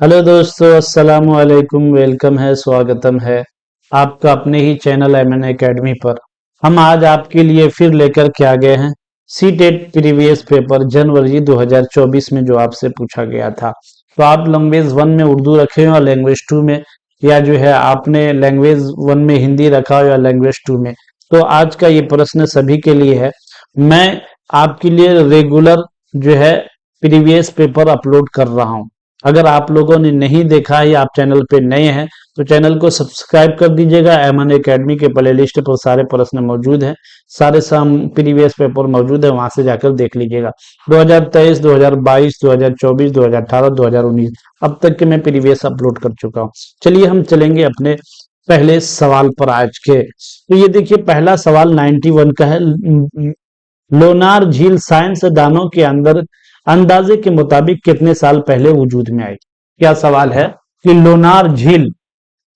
Hello दोस्तों, अस्सलाम वालेकुम। वेलकम है, स्वागतम है आपका अपने ही चैनल एमएन एकेडमी पर। हम आज आपके लिए फिर लेकर के आ गए हैं सी टेट प्रीवियस पेपर जनवरी 2024 में जो आपसे पूछा गया था। तो आप लैंग्वेज 1 में उर्दू रखे हो या लैंग्वेज 2 में, या जो है आपने लैंग्वेज 1 में हिंदी रखा हो या लैंग्वेज 2 में, तो आज का ये प्रश्न सभी के लिए है। मैं आपके लिए रेगुलर जो है प्रीवियस पेपर अपलोड कर रहा हूं। अगर आप लोगों ने नहीं देखा है या आप चैनल पे नए हैं तो चैनल को सब्सक्राइब कर दीजिएगा। एमएन एकेडमी के प्लेलिस्ट पर सारे प्रश्न मौजूद हैं, सारे प्रीवियस पेपर मौजूद है, वहां से जाकर देख लीजिएगा। 2023, 2022, 2024, 2018, 2019 अब तक के मैं प्रीवियस अपलोड कर चुका हूँ। चलिए हम चलेंगे अपने पहले सवाल पर आज के। तो ये देखिए, पहला सवाल 91 का है। लोनार झील साइंसदानों के अंदर अंदाजे के मुताबिक कितने साल पहले वजूद में आई। क्या सवाल है कि लोनार झील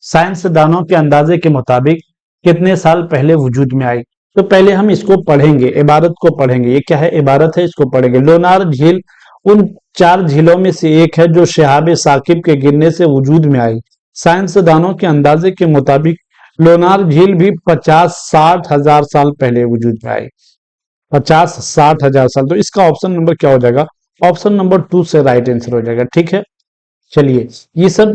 साइंसदानों के अंदाजे के मुताबिक कितने साल पहले वजूद में आई। तो पहले हम इसको पढ़ेंगे, इबारत को पढ़ेंगे। ये क्या है, इबारत है, इसको पढ़ेंगे। लोनार झील उन 4 झीलों में से एक है जो शहाब साकिब के गिरने से वजूद में आई। साइंसदानों के अंदाजे के मुताबिक लोनार झील भी 50-60 हजार साल पहले वजूद में आई। 50-60 हजार साल। तो इसका ऑप्शन नंबर क्या हो जाएगा? ऑप्शन नंबर 2 से राइट आंसर हो जाएगा। ठीक है, चलिए ये सब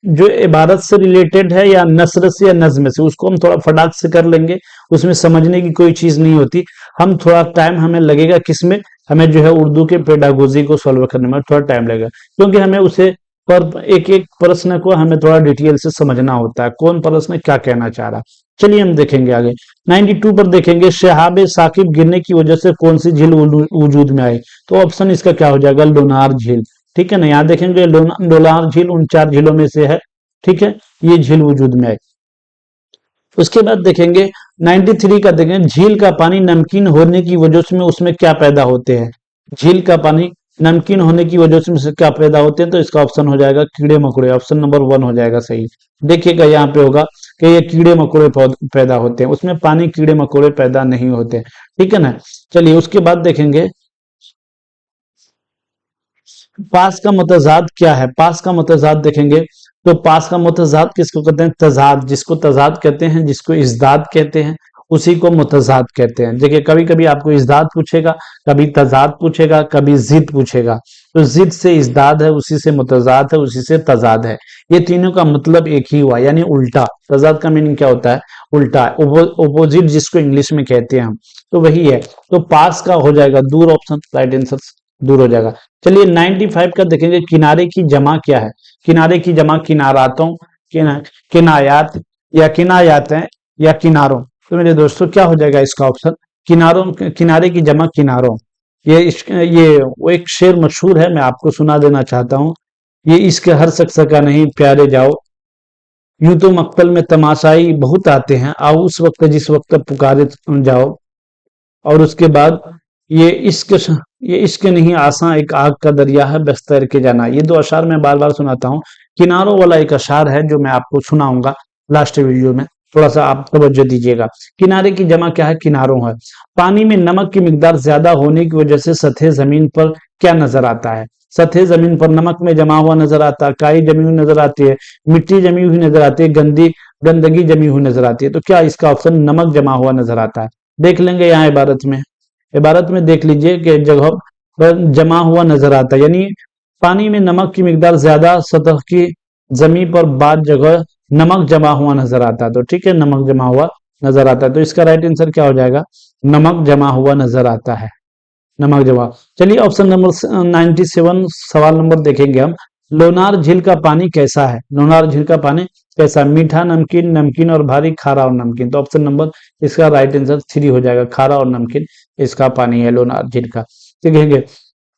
जो इबारत से रिलेटेड है या नस्र से या नज्म से, उसको हम थोड़ा फटाक से कर लेंगे। उसमें समझने की कोई चीज नहीं होती। हम थोड़ा टाइम हमें लगेगा किसमें, हमें जो है उर्दू के पेडागोजी को सॉल्व करने में थोड़ा टाइम लगेगा, क्योंकि हमें उसे पर एक एक प्रश्न को हमें थोड़ा डिटेल से समझना होता है, कौन प्रश्न क्या कहना चाह रहा। चलिए हम देखेंगे आगे। 92 पर देखेंगे, शहाब साकिब गिरने की वजह से कौन सी झील वजूद में आई। तो ऑप्शन इसका क्या हो जाएगा? लोनार झील। ठीक है ना, यहाँ देखेंगे लोनार झील उन 4 झीलों में से है। ठीक है, ये झील वजूद में आई। उसके बाद देखेंगे 93 का, देखेंगे झील का पानी नमकीन होने की वजह से उसमें क्या पैदा होते हैं। झील का पानी नमकीन होने की वजह से क्या पैदा होते हैं। तो इसका ऑप्शन हो जाएगा कीड़े मकोड़े। ऑप्शन नंबर 1 हो जाएगा सही। देखिएगा यहाँ पे होगा कि ये कीड़े मकोड़े पैदा होते हैं, उसमें पानी कीड़े मकोड़े पैदा नहीं होते। ठीक है ना। चलिए उसके बाद देखेंगे पास का मुतजाद क्या है। पास का मुतजाद देखेंगे तो पास का मुतजाद किसको कहते हैं? तजाद। जिसको तजाद कहते हैं, जिसको इजदाद कहते हैं, उसी को मुतजाद कहते हैं। देखिए कभी कभी आपको इजदाद पूछेगा, कभी तजाद पूछेगा, कभी जिद पूछेगा। तो जिद से इजदाद है, उसी से मुतजाद है, उसी से तजाद है। ये तीनों का मतलब एक ही हुआ, यानी उल्टा। तजाद का मीनिंग क्या होता है? उल्टा, ओपोजिट जिसको इंग्लिश में कहते हैं हम, तो वही है। तो पास का हो जाएगा दूर। ऑप्शन राइट आंसर दूर हो जाएगा। चलिए 95 का देखेंगे, किनारे की जमा क्या है। किनारे की जमा किनारातों, किनायात या किनायातें या किनारों। तो मेरे दोस्तों क्या हो जाएगा इसका ऑप्शन? किनारों, किनारे की जमा किनारों। ये वो एक शेर मशहूर है, मैं आपको सुना देना चाहता हूँ। ये इश्क हर शख्स का नहीं प्यारे जाओ, यूं तो मक्तल में तमाशाई बहुत आते हैं, आओ उस वक्त जिस वक्त पुकारे जाओ। और उसके बाद ये इश्क ये इश्क नहीं आसान एक आग का दरिया है, बस तैर के जाना। ये 2 अशार मैं बार बार सुनाता हूँ। किनारों वाला एक अशार है जो मैं आपको सुनाऊंगा लास्ट वीडियो में, थोड़ा सा आप तवज्जो दीजिएगा। किनारे की जमा क्या है? किनारों है। पानी में नमक की मिकदार ज्यादा होने की वजह से सतह जमीन पर क्या नजर आता है? सतह जमीन पर नमक में जमा हुआ नजर आता है, काई जमी हुई नजर आती है, मिट्टी जमी हुई नजर आती है, गंदगी जमी हुई नजर आती है। तो क्या इसका ऑप्शन नमक जमा हुआ नजर आता है? देख लेंगे यहाँ इबारत में देख लीजिए कि जगह पर जमा हुआ नजर आता है, यानी पानी में नमक की मिकदार ज्यादा, सतह की जमी पर बाद जगह नमक जमा हुआ नजर आता है। तो ठीक है, नमक जमा हुआ नजर आता है। तो इसका राइट आंसर क्या हो जाएगा? नमक जमा हुआ नजर आता है, नमक जमा। चलिए ऑप्शन नंबर 97 सवाल नंबर देखेंगे हम। लोनार झील का पानी कैसा है? लोनार झील का पानी कैसा? मीठा, नमकीन, नमकीन और भारी, खारा और नमकीन। तो ऑप्शन नंबर इसका राइट आंसर 3 हो जाएगा, खारा और नमकीन इसका पानी है लोनार झील का। देखेंगे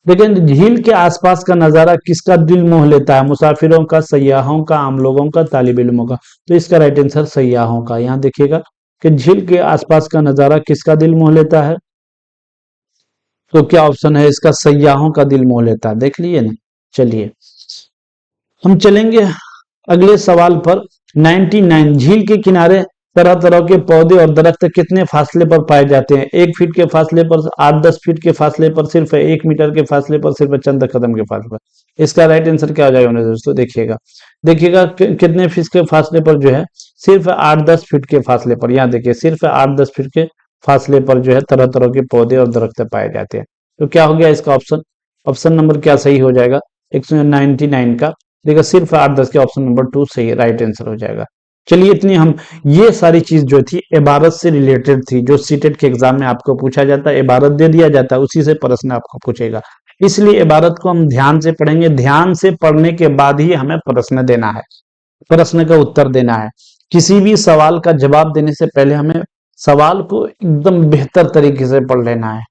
लेकिन झील के आसपास का नजारा किसका दिल मोह लेता है? मुसाफिरों का, सयाहों का, आम लोगों का, तालिब इल्मों का। तो इसका राइट आंसर सयाहों का। यहाँ देखिएगा कि झील के आसपास का नजारा किसका दिल मोह लेता है। तो क्या ऑप्शन है इसका? सयाहों का दिल मोह लेता है। देख लिए ना। चलिए हम चलेंगे अगले सवाल पर। 99 झील के किनारे तरह तरह के पौधे और दरख्त कितने फासले पर पाए जाते हैं? 1 फीट के फासले पर, 8-10 फीट के फासले पर, सिर्फ 1 मीटर के फासले पर, सिर्फ चंद कदम के फासले पर। इसका राइट आंसर क्या हो जाएगा मेरे दोस्तों? देखिएगा, देखिएगा कितने फीट के फासले पर जो है, सिर्फ 8-10 फीट के फासले पर। यहाँ देखिए, सिर्फ 8-10 फीट के फासले पर जो है तरह तरह के पौधे और दरख्त पाए जाते हैं। तो क्या हो गया इसका ऑप्शन? ऑप्शन नंबर क्या सही हो जाएगा 199 का? देखिए सिर्फ 8-10 के, ऑप्शन नंबर 2 सही राइट आंसर हो जाएगा। चलिए इतनी हम, ये सारी चीज जो थी इबारत से रिलेटेड थी, जो सीटेट के एग्जाम में आपको पूछा जाता है, इबारत दे दिया जाता है, उसी से प्रश्न आपको पूछेगा। इसलिए इबारत को हम ध्यान से पढ़ेंगे, ध्यान से पढ़ने के बाद ही हमें प्रश्न देना है, प्रश्न का उत्तर देना है। किसी भी सवाल का जवाब देने से पहले हमें सवाल को एकदम बेहतर तरीके से पढ़ लेना है।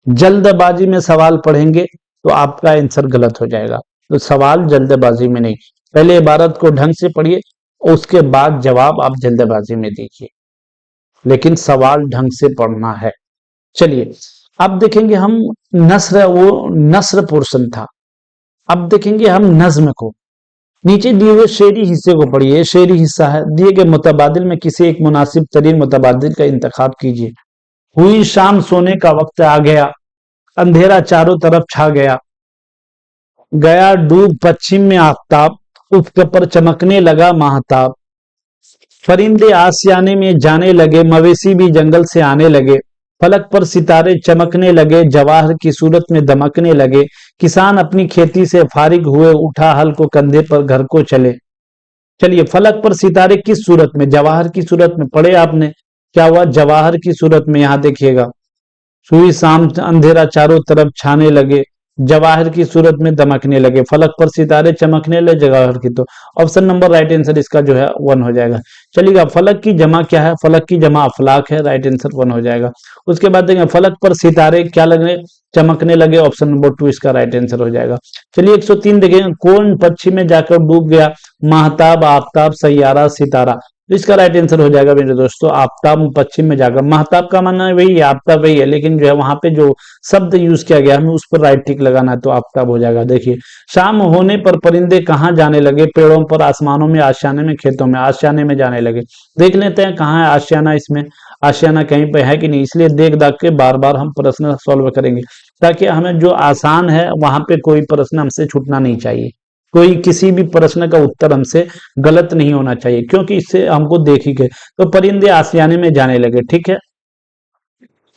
जल्दबाजी में सवाल पढ़ेंगे तो आपका आंसर गलत हो जाएगा। तो सवाल जल्दबाजी में नहीं, पहले इबारत को ढंग से पढ़िए, उसके बाद जवाब आप जल्दबाजी में दीजिए, लेकिन सवाल ढंग से पढ़ना है। चलिए अब देखेंगे हम नस्र, वो नस्र पोर्शन था। अब देखेंगे हम नज्म को। नीचे दिए हुए शेरी हिस्से को पढ़िए, शेरी हिस्सा है, दिए गए मुतबादिल में किसी एक मुनासिब तरीन मुतबादिल का इंतखाब कीजिए। हुई शाम, सोने का वक्त आ गया, अंधेरा चारों तरफ छा गया, गया डूब पश्चिम में आफताब, ufq पर चमकने लगा माहताब, परिंदे आसियाने में जाने लगे, मवेशी भी जंगल से आने लगे, फलक पर सितारे चमकने लगे, जवाहर की सूरत में दमकने लगे, किसान अपनी खेती से फारिग हुए, उठा हल को कंधे पर घर को चले। चलिए, फलक पर सितारे किस सूरत में? जवाहर की सूरत में। पढ़े आपने क्या हुआ? जवाहर की सूरत में। यहां देखिएगा, सुई शाम, अंधेरा चारों तरफ छाने लगे, जवाहर की सूरत में दमकने लगे, फलक पर सितारे चमकने लगे, जवाहर की। तो ऑप्शन नंबर राइट आंसर इसका जो है 1 हो जाएगा। चलिएगा, फलक की जमा क्या है? फलक की जमा अफलाक है, राइट आंसर 1 हो जाएगा। उसके बाद देखेंगे फलक पर सितारे क्या लगे? चमकने लगे, ऑप्शन नंबर 2 इसका राइट आंसर हो जाएगा। चलिए 103 देखेंगे, कौन पश्चिम में जाकर डूब गया? महताब, आफताब, सैयारा, सितारा। तो इसका राइट आंसर हो जाएगा मेरे दोस्तों, आफताब पश्चिम में जाकर। महताब का मानना वही है, आफताब वही है, लेकिन जो है वहां पे जो शब्द यूज किया गया हमें उस पर राइट टिक लगाना है, तो आफताब हो जाएगा। देखिए, शाम होने पर परिंदे कहाँ जाने लगे? पेड़ों पर, आसमानों में, आशियाने में, खेतों में। आशियाने में जाने लगे। देख लेते हैं कहाँ है आशियाना, इसमें आशियाना कहीं पे है कि नहीं, इसलिए देख दाख के बार बार हम प्रश्न सॉल्व करेंगे, ताकि हमें जो आसान है वहां पे कोई प्रश्न हमसे छूटना नहीं चाहिए, कोई किसी भी प्रश्न का उत्तर हमसे गलत नहीं होना चाहिए, क्योंकि इससे हमको देख ही गए। तो परिंदे आसियाने में जाने लगे, ठीक है।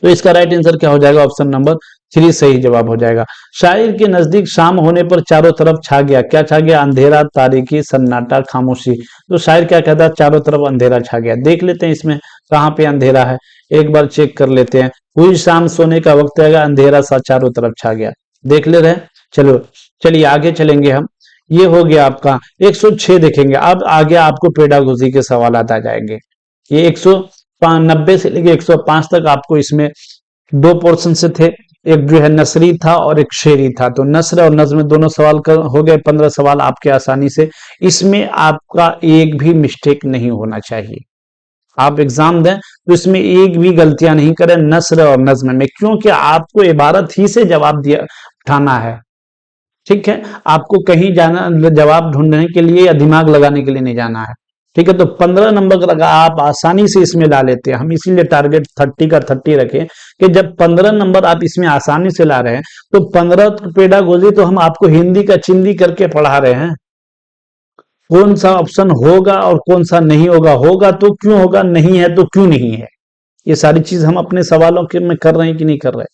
तो इसका राइट आंसर क्या हो जाएगा? ऑप्शन नंबर 3 सही जवाब हो जाएगा। शायर के नजदीक शाम होने पर चारों तरफ छा गया, क्या छा गया? अंधेरा, तारीकी, सन्नाटा, खामोशी। तो शायर क्या कहता है? चारों तरफ अंधेरा छा गया। देख लेते हैं इसमें कहाँ पे अंधेरा है, एक बार चेक कर लेते हैं। हुई शाम, सोने का वक्त आएगा, अंधेरा सा चारों तरफ छा गया। देख ले रहे हैं। चलो चलिए आगे चलेंगे हम। ये हो गया आपका 106 देखेंगे। अब आगे आपको पेडागोजी के सवाल आ जाएंगे। ये 190 से लेके 105 तक आपको इसमें 2 पोर्शन से थे, एक जो है नसरी था और एक शेरी था। तो नस्र और नज्म दोनों सवाल हो गए, 15 सवाल आपके आसानी से। इसमें आपका एक भी मिस्टेक नहीं होना चाहिए। आप एग्जाम दें तो इसमें एक भी गलतियां नहीं करें नस्र और नज्म में, क्योंकि आपको इबारत ही से जवाब दिया उठाना है, ठीक है। आपको कहीं जाना जवाब ढूंढने के लिए या दिमाग लगाने के लिए नहीं जाना है, ठीक है। तो 15 नंबर का आप आसानी से इसमें ला लेते हैं, हम इसीलिए टारगेट 30 का 30 रखें कि जब 15 नंबर आप इसमें आसानी से ला रहे हैं तो 15 पेडागोजी तो हम आपको हिंदी का चिंदी करके पढ़ा रहे हैं। कौन सा ऑप्शन होगा और कौन सा नहीं होगा, होगा तो क्यों होगा, नहीं है तो क्यों नहीं है, ये सारी चीज हम अपने सवालों के में कर रहे हैं कि नहीं कर रहे।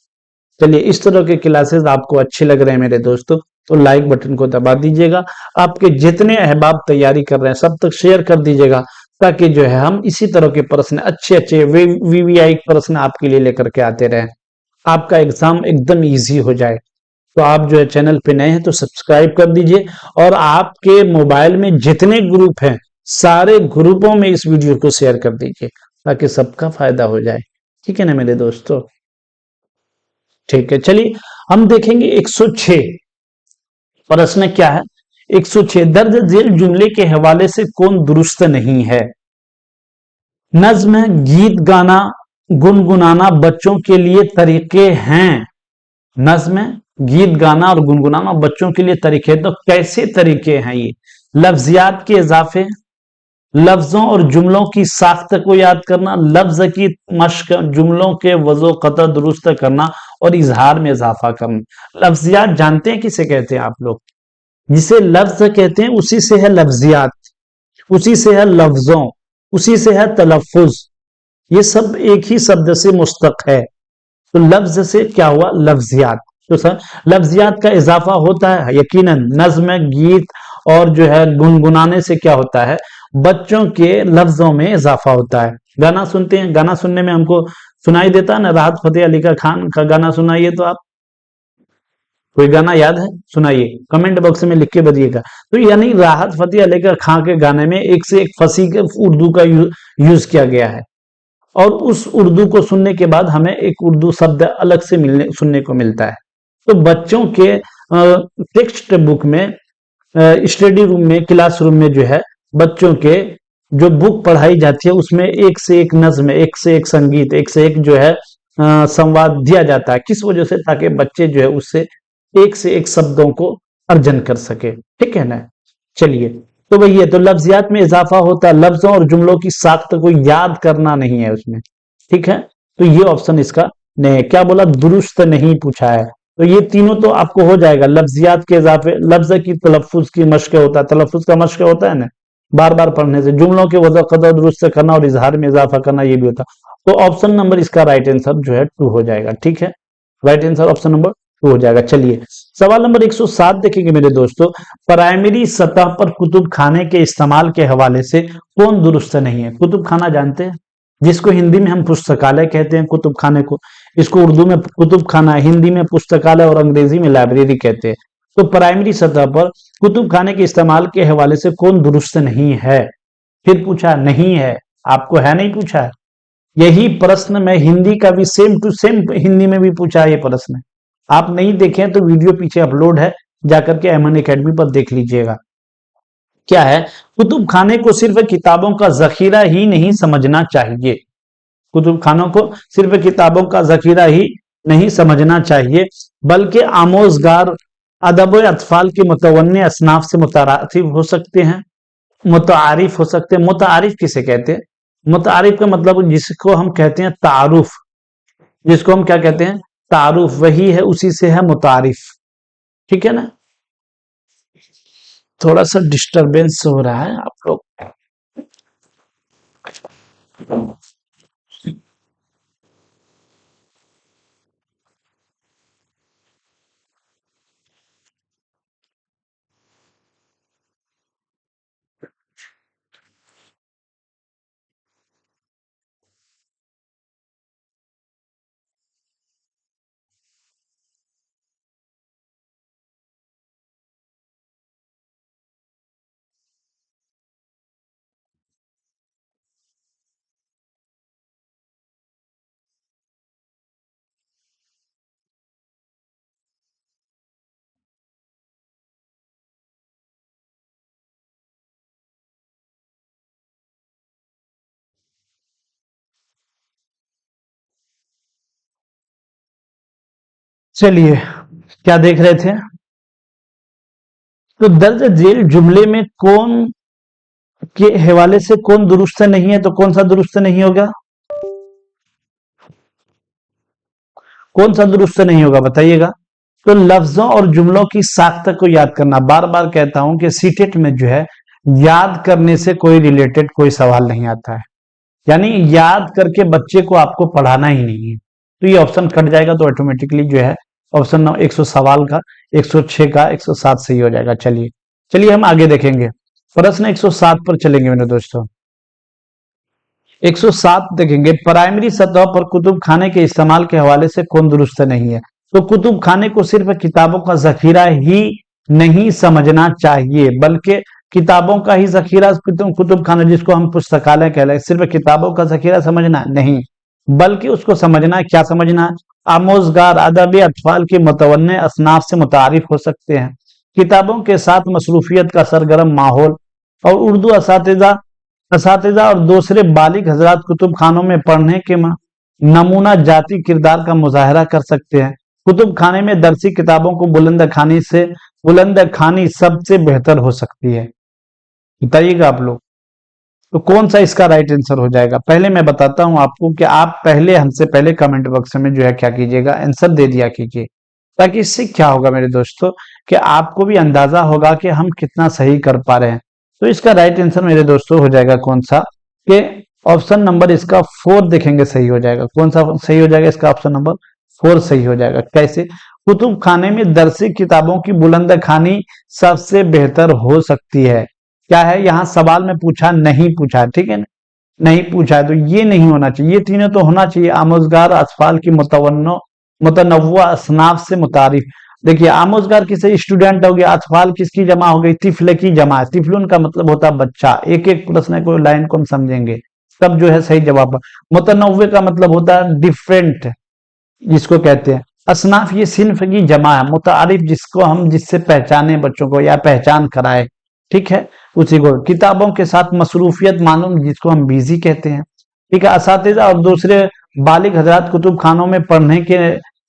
चलिए, इस तरह के क्लासेस आपको अच्छे लग रहे हैं मेरे दोस्तों, तो लाइक बटन को दबा दीजिएगा। आपके जितने अहबाब तैयारी कर रहे हैं सब तक शेयर कर दीजिएगा, ताकि जो है हम इसी तरह के प्रश्न, अच्छे अच्छे वीवीआई प्रश्न आपके लिए लेकर के आते रहें, आपका एग्जाम एकदम इजी हो जाए। तो आप जो है चैनल पे नए हैं तो सब्सक्राइब कर दीजिए, और आपके मोबाइल में जितने ग्रुप हैं सारे ग्रुपों में इस वीडियो को शेयर कर दीजिए, ताकि सबका फायदा हो जाए, ठीक है ना मेरे दोस्तों। ठीक है, चलिए हम देखेंगे 106 प्रश्न क्या है। 106, दर्ज झेल जुमले के हवाले से कौन दुरुस्त नहीं है? नज्म, गीत गाना, गुनगुनाना बच्चों के लिए तरीके हैं। नज्म, गीत गाना और गुनगुनाना बच्चों के लिए तरीके, तो कैसे तरीके हैं ये? लफ्जियात के इजाफे, लफ्जों और जुमलों की साख्त को याद करना, लफ्ज की मश्क, जुमलों के वजो कतर दुरुस्त करना और इजहार में इजाफा करना। लफ्जियात जानते हैं किसे कहते हैं आप लोग? जिसे लफ्ज कहते हैं उसी से है लफ्जियात, उसी से है लफ्जों, उसी से है तलफ्फुज। ये सब एक ही शब्द से मुश्तक है। तो लफ्ज से क्या हुआ? लफ्जियात। तो सर लफ्जियात का इजाफा होता है यकीनन। नज्म, गीत और जो है गुनगुनाने से क्या होता है? बच्चों के लफ्जों में इजाफा होता है। गाना सुनते हैं, गाना सुनने में हमको सुनाई देता है ना, राहत फतेह अली खान का गाना सुनाइए तो आप, कोई गाना याद है? सुनाइए, कमेंट बॉक्स में लिख के बताइएगा। तो यानी राहत फतेह अली खान के गाने में एक से एक फसी के उर्दू का यूज किया गया है, और उस उर्दू को सुनने के बाद हमें एक उर्दू शब्द अलग से मिलने सुनने को मिलता है। तो बच्चों के टेक्स्ट बुक में, स्टडी रूम में, क्लासरूम में जो है बच्चों के जो बुक पढ़ाई जाती है उसमें एक से एक नज्म, एक से एक संगीत, एक से एक जो है संवाद दिया जाता है। किस वजह से? ताकि बच्चे जो है उससे एक से एक शब्दों को अर्जन कर सके। ठीक है ना? चलिए, तो वही है। तो लफ्जियात में इजाफा होता है, लफ्जों और जुमलों की साख्त को याद करना नहीं है उसमें। ठीक है, तो ये ऑप्शन इसका नहीं है। क्या बोला? दुरुस्त नहीं पूछा है। तो ये तीनों तो आपको हो जाएगा। लफ्जियात के इजाफे, लफ्ज की तलफ्फुज की मश्क होता है, तलफ्फुज का मश्क होता है ना बार बार पढ़ने से, जुमलों के वजह कदर दुरुस्त करना और इजहार में इजाफा करना, ये भी होता। तो ऑप्शन नंबर इसका राइट आंसर जो है 2 हो जाएगा। ठीक है, राइट आंसर ऑप्शन नंबर 2 हो जाएगा। चलिए, सवाल नंबर 107 देखेंगे मेरे दोस्तों। प्राइमरी सतह पर कुतुब खाने के इस्तेमाल के हवाले से कौन दुरुस्त नहीं है? कुतुब खाना जानते हैं, जिसको हिंदी में हम पुस्तकालय कहते हैं, कुतुब खाने को। इसको उर्दू में कुतुब खाना, हिंदी में पुस्तकालय और अंग्रेजी में लाइब्रेरी कहते हैं। तो प्राइमरी सतह पर कुतुब खाने के इस्तेमाल के हवाले से कौन दुरुस्त नहीं है? फिर पूछा नहीं है, आपको है नहीं पूछा है। यही प्रश्न मैं हिंदी का भी सेम टू सेम हिंदी में भी पूछा है। ये प्रश्न आप नहीं देखें तो वीडियो पीछे अपलोड है, जाकर के एमएन एकेडमी पर देख लीजिएगा। क्या है? कुतुब खाने को सिर्फ किताबों का जखीरा ही नहीं समझना चाहिए। कुतुब खानों को सिर्फ किताबों का जखीरा ही नहीं समझना चाहिए, बल्कि आमोजगार अदब अतफाल के मुतवन्ने असनाफ से मुतारिफ हो सकते हैं, मुतारिफ हो सकते हैं। मुतारिफ किसे कहते हैं? मुतारिफ का मतलब जिसको हम कहते हैं तारुफ, जिसको हम क्या कहते हैं? तारुफ, वही है, उसी से है मुतारिफ। ठीक है ना? थोड़ा सा डिस्टरबेंस हो रहा है आप लोग। चलिए, क्या देख रहे थे? तो दर्ज झेल जुमले में कौन के हवाले से कौन दुरुस्त नहीं है? तो कौन सा दुरुस्त नहीं होगा? कौन सा दुरुस्त नहीं होगा बताइएगा। तो लफ्जों और जुमलों की साख्त को याद करना। बार बार कहता हूं कि सीटेट में जो है याद करने से कोई रिलेटेड कोई सवाल नहीं आता है, यानी याद करके बच्चे को आपको पढ़ाना ही नहीं है। तो ये ऑप्शन कट जाएगा, तो ऑटोमेटिकली जो है ऑप्शन 100 सवाल का 106 का 107 सही हो जाएगा। चलिए चलिए हम आगे देखेंगे। प्रश्न 107 पर चलेंगे मेरे दोस्तों। 107 देखेंगे। प्राइमरी सतह पर कुतुब खाने के इस्तेमाल के हवाले से कौन दुरुस्त नहीं है? तो कुतुब खाने को सिर्फ किताबों का जखीरा ही नहीं समझना चाहिए, बल्कि किताबों का ही जखीरा, कुतुब खाना जिसको हम पुस्तकालय कह रहे हैं, सिर्फ किताबों का जखीरा समझना नहीं, बल्कि उसको समझना क्या समझना? आमोजगार अदबी अतफाल के मुतवन्ने असनाफ से मुतारिफ हो सकते हैं, किताबों के साथ मसरूफियत का सरगर्म माहौल, और उर्दू असातिज़ा और दूसरे बालिग हजरात कुतुब खानों में पढ़ने के नमूना जाती किरदार का मुजाहरा कर सकते हैं। कुतुब खाने में दरसी किताबों को बुलंद खानी सबसे बेहतर हो सकती है। बताइएगा आप लोग। तो कौन सा इसका राइट आंसर हो जाएगा? पहले मैं बताता हूं आपको कि आप पहले हमसे पहले कमेंट बॉक्स में जो है क्या कीजिएगा, आंसर दे दिया कीजिए, ताकि इससे क्या होगा मेरे दोस्तों कि आपको भी अंदाजा होगा कि हम कितना सही कर पा रहे हैं। तो इसका राइट आंसर मेरे दोस्तों हो जाएगा कौन सा, कि ऑप्शन नंबर इसका 4 देखेंगे सही हो जाएगा। कौन सा सही हो जाएगा? इसका ऑप्शन नंबर 4 सही हो जाएगा। कैसे? कुतुब खाने में दरसी किताबों की बुलंद खानी सबसे बेहतर हो सकती है। क्या है यहाँ सवाल में पूछा, नहीं पूछा है, ठीक है ना, नहीं पूछा है, तो ये नहीं होना चाहिए। ये तीनों तो होना चाहिए। आमोजगार असफाल की मुतनव्वा असनाफ से मुतारिफ। देखिए आमोजगार किसे स्टूडेंट हो गया, अतफाल किसकी जमा हो गई, तिफल की जमा है। तिफलुन का मतलब होता है बच्चा। एक एक प्रश्न को लाइन को हम समझेंगे तब जो है सही जवाब। मुतनव्वे का मतलब होता है डिफरेंट, जिसको कहते हैं। असनाफ ये सिन्फ की जमा है। मुतारिफ जिसको हम जिससे पहचाने बच्चों को या पहचान कराए, ठीक है, उसी को। किताबों के साथ मसरूफियत मालूम, जिसको हम बिजी कहते हैं, ठीक है। असातिज़ा और दूसरे बालिग हजरात कुतुब खानों में पढ़ने के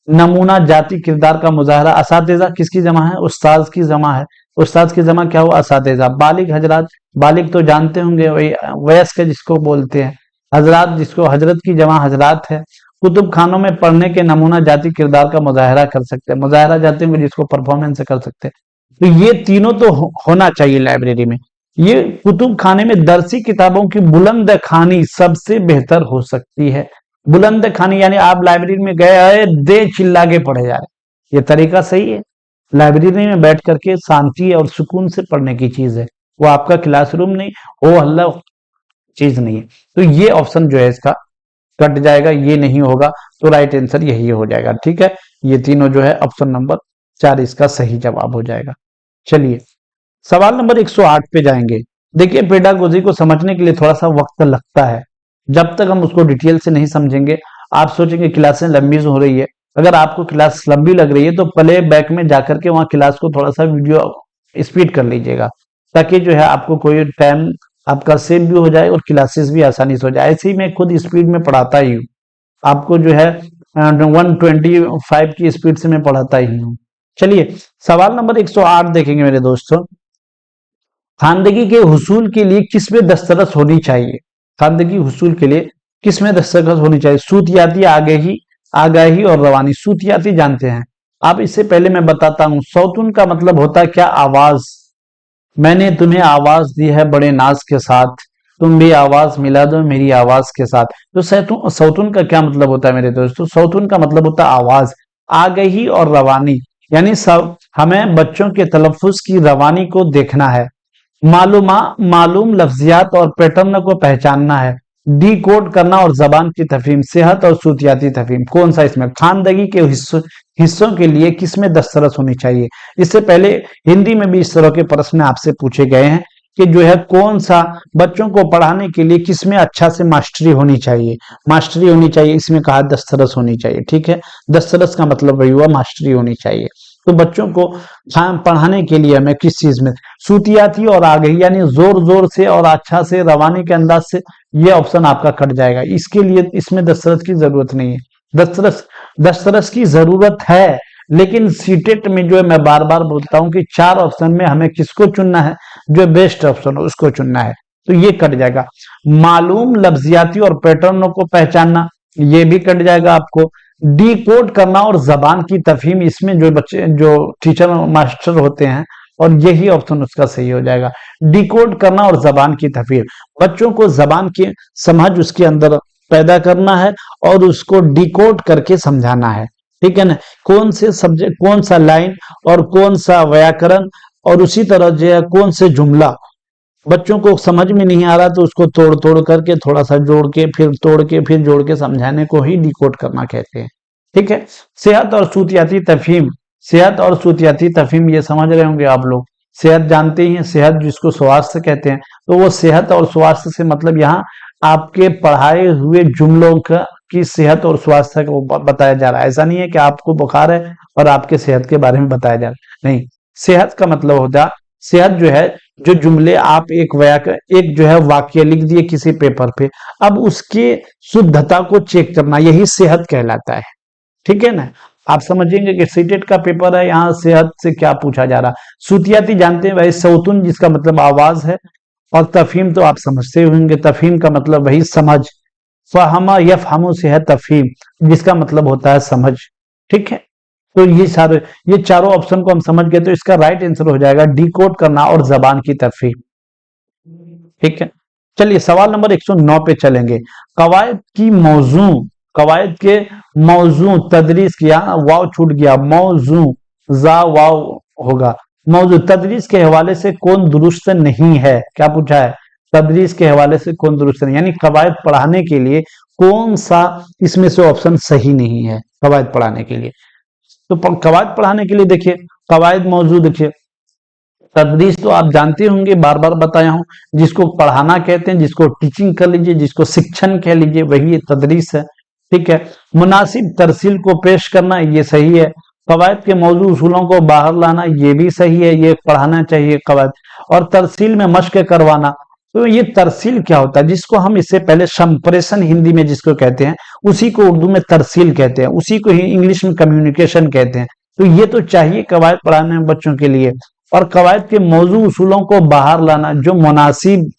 नमूना जाति किरदार का मुजाहरा। असातिज़ा किसकी जमा है? उस्ताद की जमा है। उस्ताद की जमा क्या हुआ? असातिज़ा। बालिग हजरात, बालिग तो जानते होंगे, वही वयस्क जिसको बोलते हैं। हजरात जिसको हजरत की जमा हजरात है। कुतुब खानों में पढ़ने के नमूना जाति किरदार का मुजाहरा कर सकते हैं। मुजाहरा जाते हैं जिसको परफॉर्मेंस कर सकते हैं। तो ये तीनों तो होना चाहिए लाइब्रेरी में। ये कुतुब खाने में दरसी किताबों की बुलंद खानी सबसे बेहतर हो सकती है। बुलंद खानी यानी आप लाइब्रेरी में गए आए दे चिल्ला के पढ़े जा रहे, ये तरीका सही है? लाइब्रेरी में बैठ करके शांति और सुकून से पढ़ने की चीज है, वो आपका क्लासरूम नहीं, हो हल्ला चीज नहीं है। तो ये ऑप्शन जो है इसका कट जाएगा, ये नहीं होगा। तो राइट आंसर यही हो जाएगा, ठीक है। ये तीनों जो है ऑप्शन नंबर 4 इसका सही जवाब हो जाएगा। चलिए सवाल नंबर 108 पे जाएंगे। देखिए पेडागोजी को समझने के लिए थोड़ा सा वक्त लगता है। जब तक हम उसको डिटेल से नहीं समझेंगे, आप सोचेंगे क्लासें लंबी हो रही है। अगर आपको क्लास लंबी लग रही है तो प्ले बैक में जाकर के वहां क्लास को थोड़ा सा वीडियो स्पीड कर लीजिएगा, ताकि जो है आपको कोई टाइम आपका सेव भी हो जाए और क्लासेस भी आसानी से हो जाए। ऐसे ही मैं खुद स्पीड में पढ़ाता ही हूँ, आपको जो है 125 की स्पीड से मैं पढ़ाता ही हूँ। चलिए सवाल नंबर 108 देखेंगे मेरे दोस्तों। खानदगी के हुसूल के लिए किसमें दस्तरस होनी चाहिए? खानदगी हुसूल के लिए किसमें दस्तरस होनी चाहिए? सूतियाती आगाही और रवानी। सूतियाती जानते हैं आप, इससे पहले मैं बताता हूं। सौतुन का मतलब होता है क्या? आवाज। मैंने तुम्हें आवाज दी है बड़े नाज के साथ, तुम भी आवाज मिला दो मेरी आवाज के साथ। तो सौतुन का क्या मतलब होता है मेरे दोस्तों? सौतुन का मतलब होता है आवाज। आगही और रवानी यानी सब हमें बच्चों के तलफ्फुज की रवानी को देखना है। मालूम लफ्जियात और पैटर्न को पहचानना है। डी कोड करना और जबान की तफहीम। सेहत और सूतियाती तफहीम। कौन सा इसमें? खानदगी के हिस्सों के लिए किसमें दस्तरस होनी चाहिए? इससे पहले हिंदी में भी इस तरह के प्रश्न आपसे पूछे गए हैं कि जो है कौन सा बच्चों को पढ़ाने के लिए किसमें अच्छा से मास्टरी होनी चाहिए। मास्टरी होनी चाहिए, इसमें कहा दस्तरस होनी चाहिए, ठीक है। दस्तरस का मतलब वही हुआ मास्टरी होनी चाहिए। तो बच्चों को पढ़ाने के लिए हमें किस चीज में? सूतियाती और आगही यानी जोर जोर से और अच्छा से रवानी के अंदाज से। ये ऑप्शन आपका कट जाएगा, इसके लिए इसमें दस्तरस की जरूरत नहीं है। दस्तरस की जरूरत है, लेकिन सीटेट में जो है मैं बार बार बोलता हूं कि 4 ऑप्शन में हमें किसको चुनना है? जो बेस्ट ऑप्शन हो उसको चुनना है। तो ये कट जाएगा। मालूम लफ्जियाती और पैटर्नों को पहचानना, ये भी कट जाएगा आपको। डी कोड करना और जबान की तफहीम, इसमें जो बच्चे जो टीचर मास्टर होते हैं, और यही ऑप्शन उसका सही हो जाएगा। डी कोड करना और जबान की तफहीम, बच्चों को जबान की समझ उसके अंदर पैदा करना है और उसको डिकोड करके समझाना है, ठीक है ना। कौन से सब्जेक्ट, कौन सा लाइन और कौन सा व्याकरण, और उसी तरह जो है कौन से जुमला बच्चों को समझ में नहीं आ रहा तो उसको तोड़ तोड़ करके थोड़ा सा जोड़ के फिर तोड़ के फिर जोड़ के समझाने को ही डिकोड करना कहते हैं, ठीक है। सेहत और सूतियाती तफहीम। सेहत और सूतियाती तफहीम ये समझ रहे होंगे आप लोग। सेहत जानते ही हैं, सेहत जिसको स्वास्थ्य कहते हैं। तो वो सेहत और स्वास्थ्य से मतलब यहाँ आपके पढ़ाए हुए जुमलों का की सेहत और स्वास्थ्य को बताया जा रहा है। ऐसा नहीं है कि आपको बुखार है और आपके सेहत के बारे में बताया जा रहा है, नहीं। सेहत का मतलब होता है, सेहत जो है जो जुमले आप एक जो है वाक्य लिख दिए किसी पेपर पे, अब उसके शुद्धता को चेक करना, यही सेहत कहलाता है, ठीक है ना। आप समझेंगे कि सीटेट का पेपर है, यहाँ सेहत से क्या पूछा जा रहा है। सूतियाती जानते हैं भाई, सौतुन जिसका मतलब आवाज है, और तफहीम तो आप समझते होंगे, तफहीम का मतलब वही समझ, फहमा यफहमु से है तफहीम, जिसका मतलब होता है समझ। ठीक है, तो ये चारों ऑप्शन को हम समझ गए, तो इसका राइट आंसर हो जाएगा डिकोड करना और जबान की तफहीम। ठीक है, चलिए सवाल नंबर 109 पे चलेंगे। कवायद की मौजू, कवायद के मौजू तदरीस किया, वाव छूट गया, मौजू जा वाव होगा, मौजू तदरीस के हवाले से कौन दुरुस्त नहीं है, क्या पूछा है, तदरीस के हवाले से कौन दुरुस्त नहीं, यानी कवायद पढ़ाने के लिए कौन सा इसमें से ऑप्शन सही नहीं है कवायद पढ़ाने के लिए। तो कवायद पढ़ाने के लिए देखिए, कवायद मौजू देखिए, तदरीस तो आप जानते होंगे, बार बार बताया हूं, जिसको पढ़ाना कहते हैं, जिसको टीचिंग कर लीजिए, जिसको शिक्षण कह लीजिए, वही ये तदरीस है। ठीक है, मुनासिब तरसील को पेश करना, ये सही है। कवायद के मौजू उसूलों को बाहर लाना, ये भी सही है, ये पढ़ाना चाहिए कवायद। और तरसील में मश्क करवाना, तो ये तरसील क्या होता है, जिसको हम इससे पहले संप्रेषण हिंदी में जिसको कहते हैं, उसी को उर्दू में तरसील कहते हैं, उसी को ही इंग्लिश में कम्युनिकेशन कहते हैं। तो ये तो चाहिए कवायद पढ़ाने में बच्चों के लिए। और कवायद के मौजू उसूलों को बाहर लाना, जो मुनासिब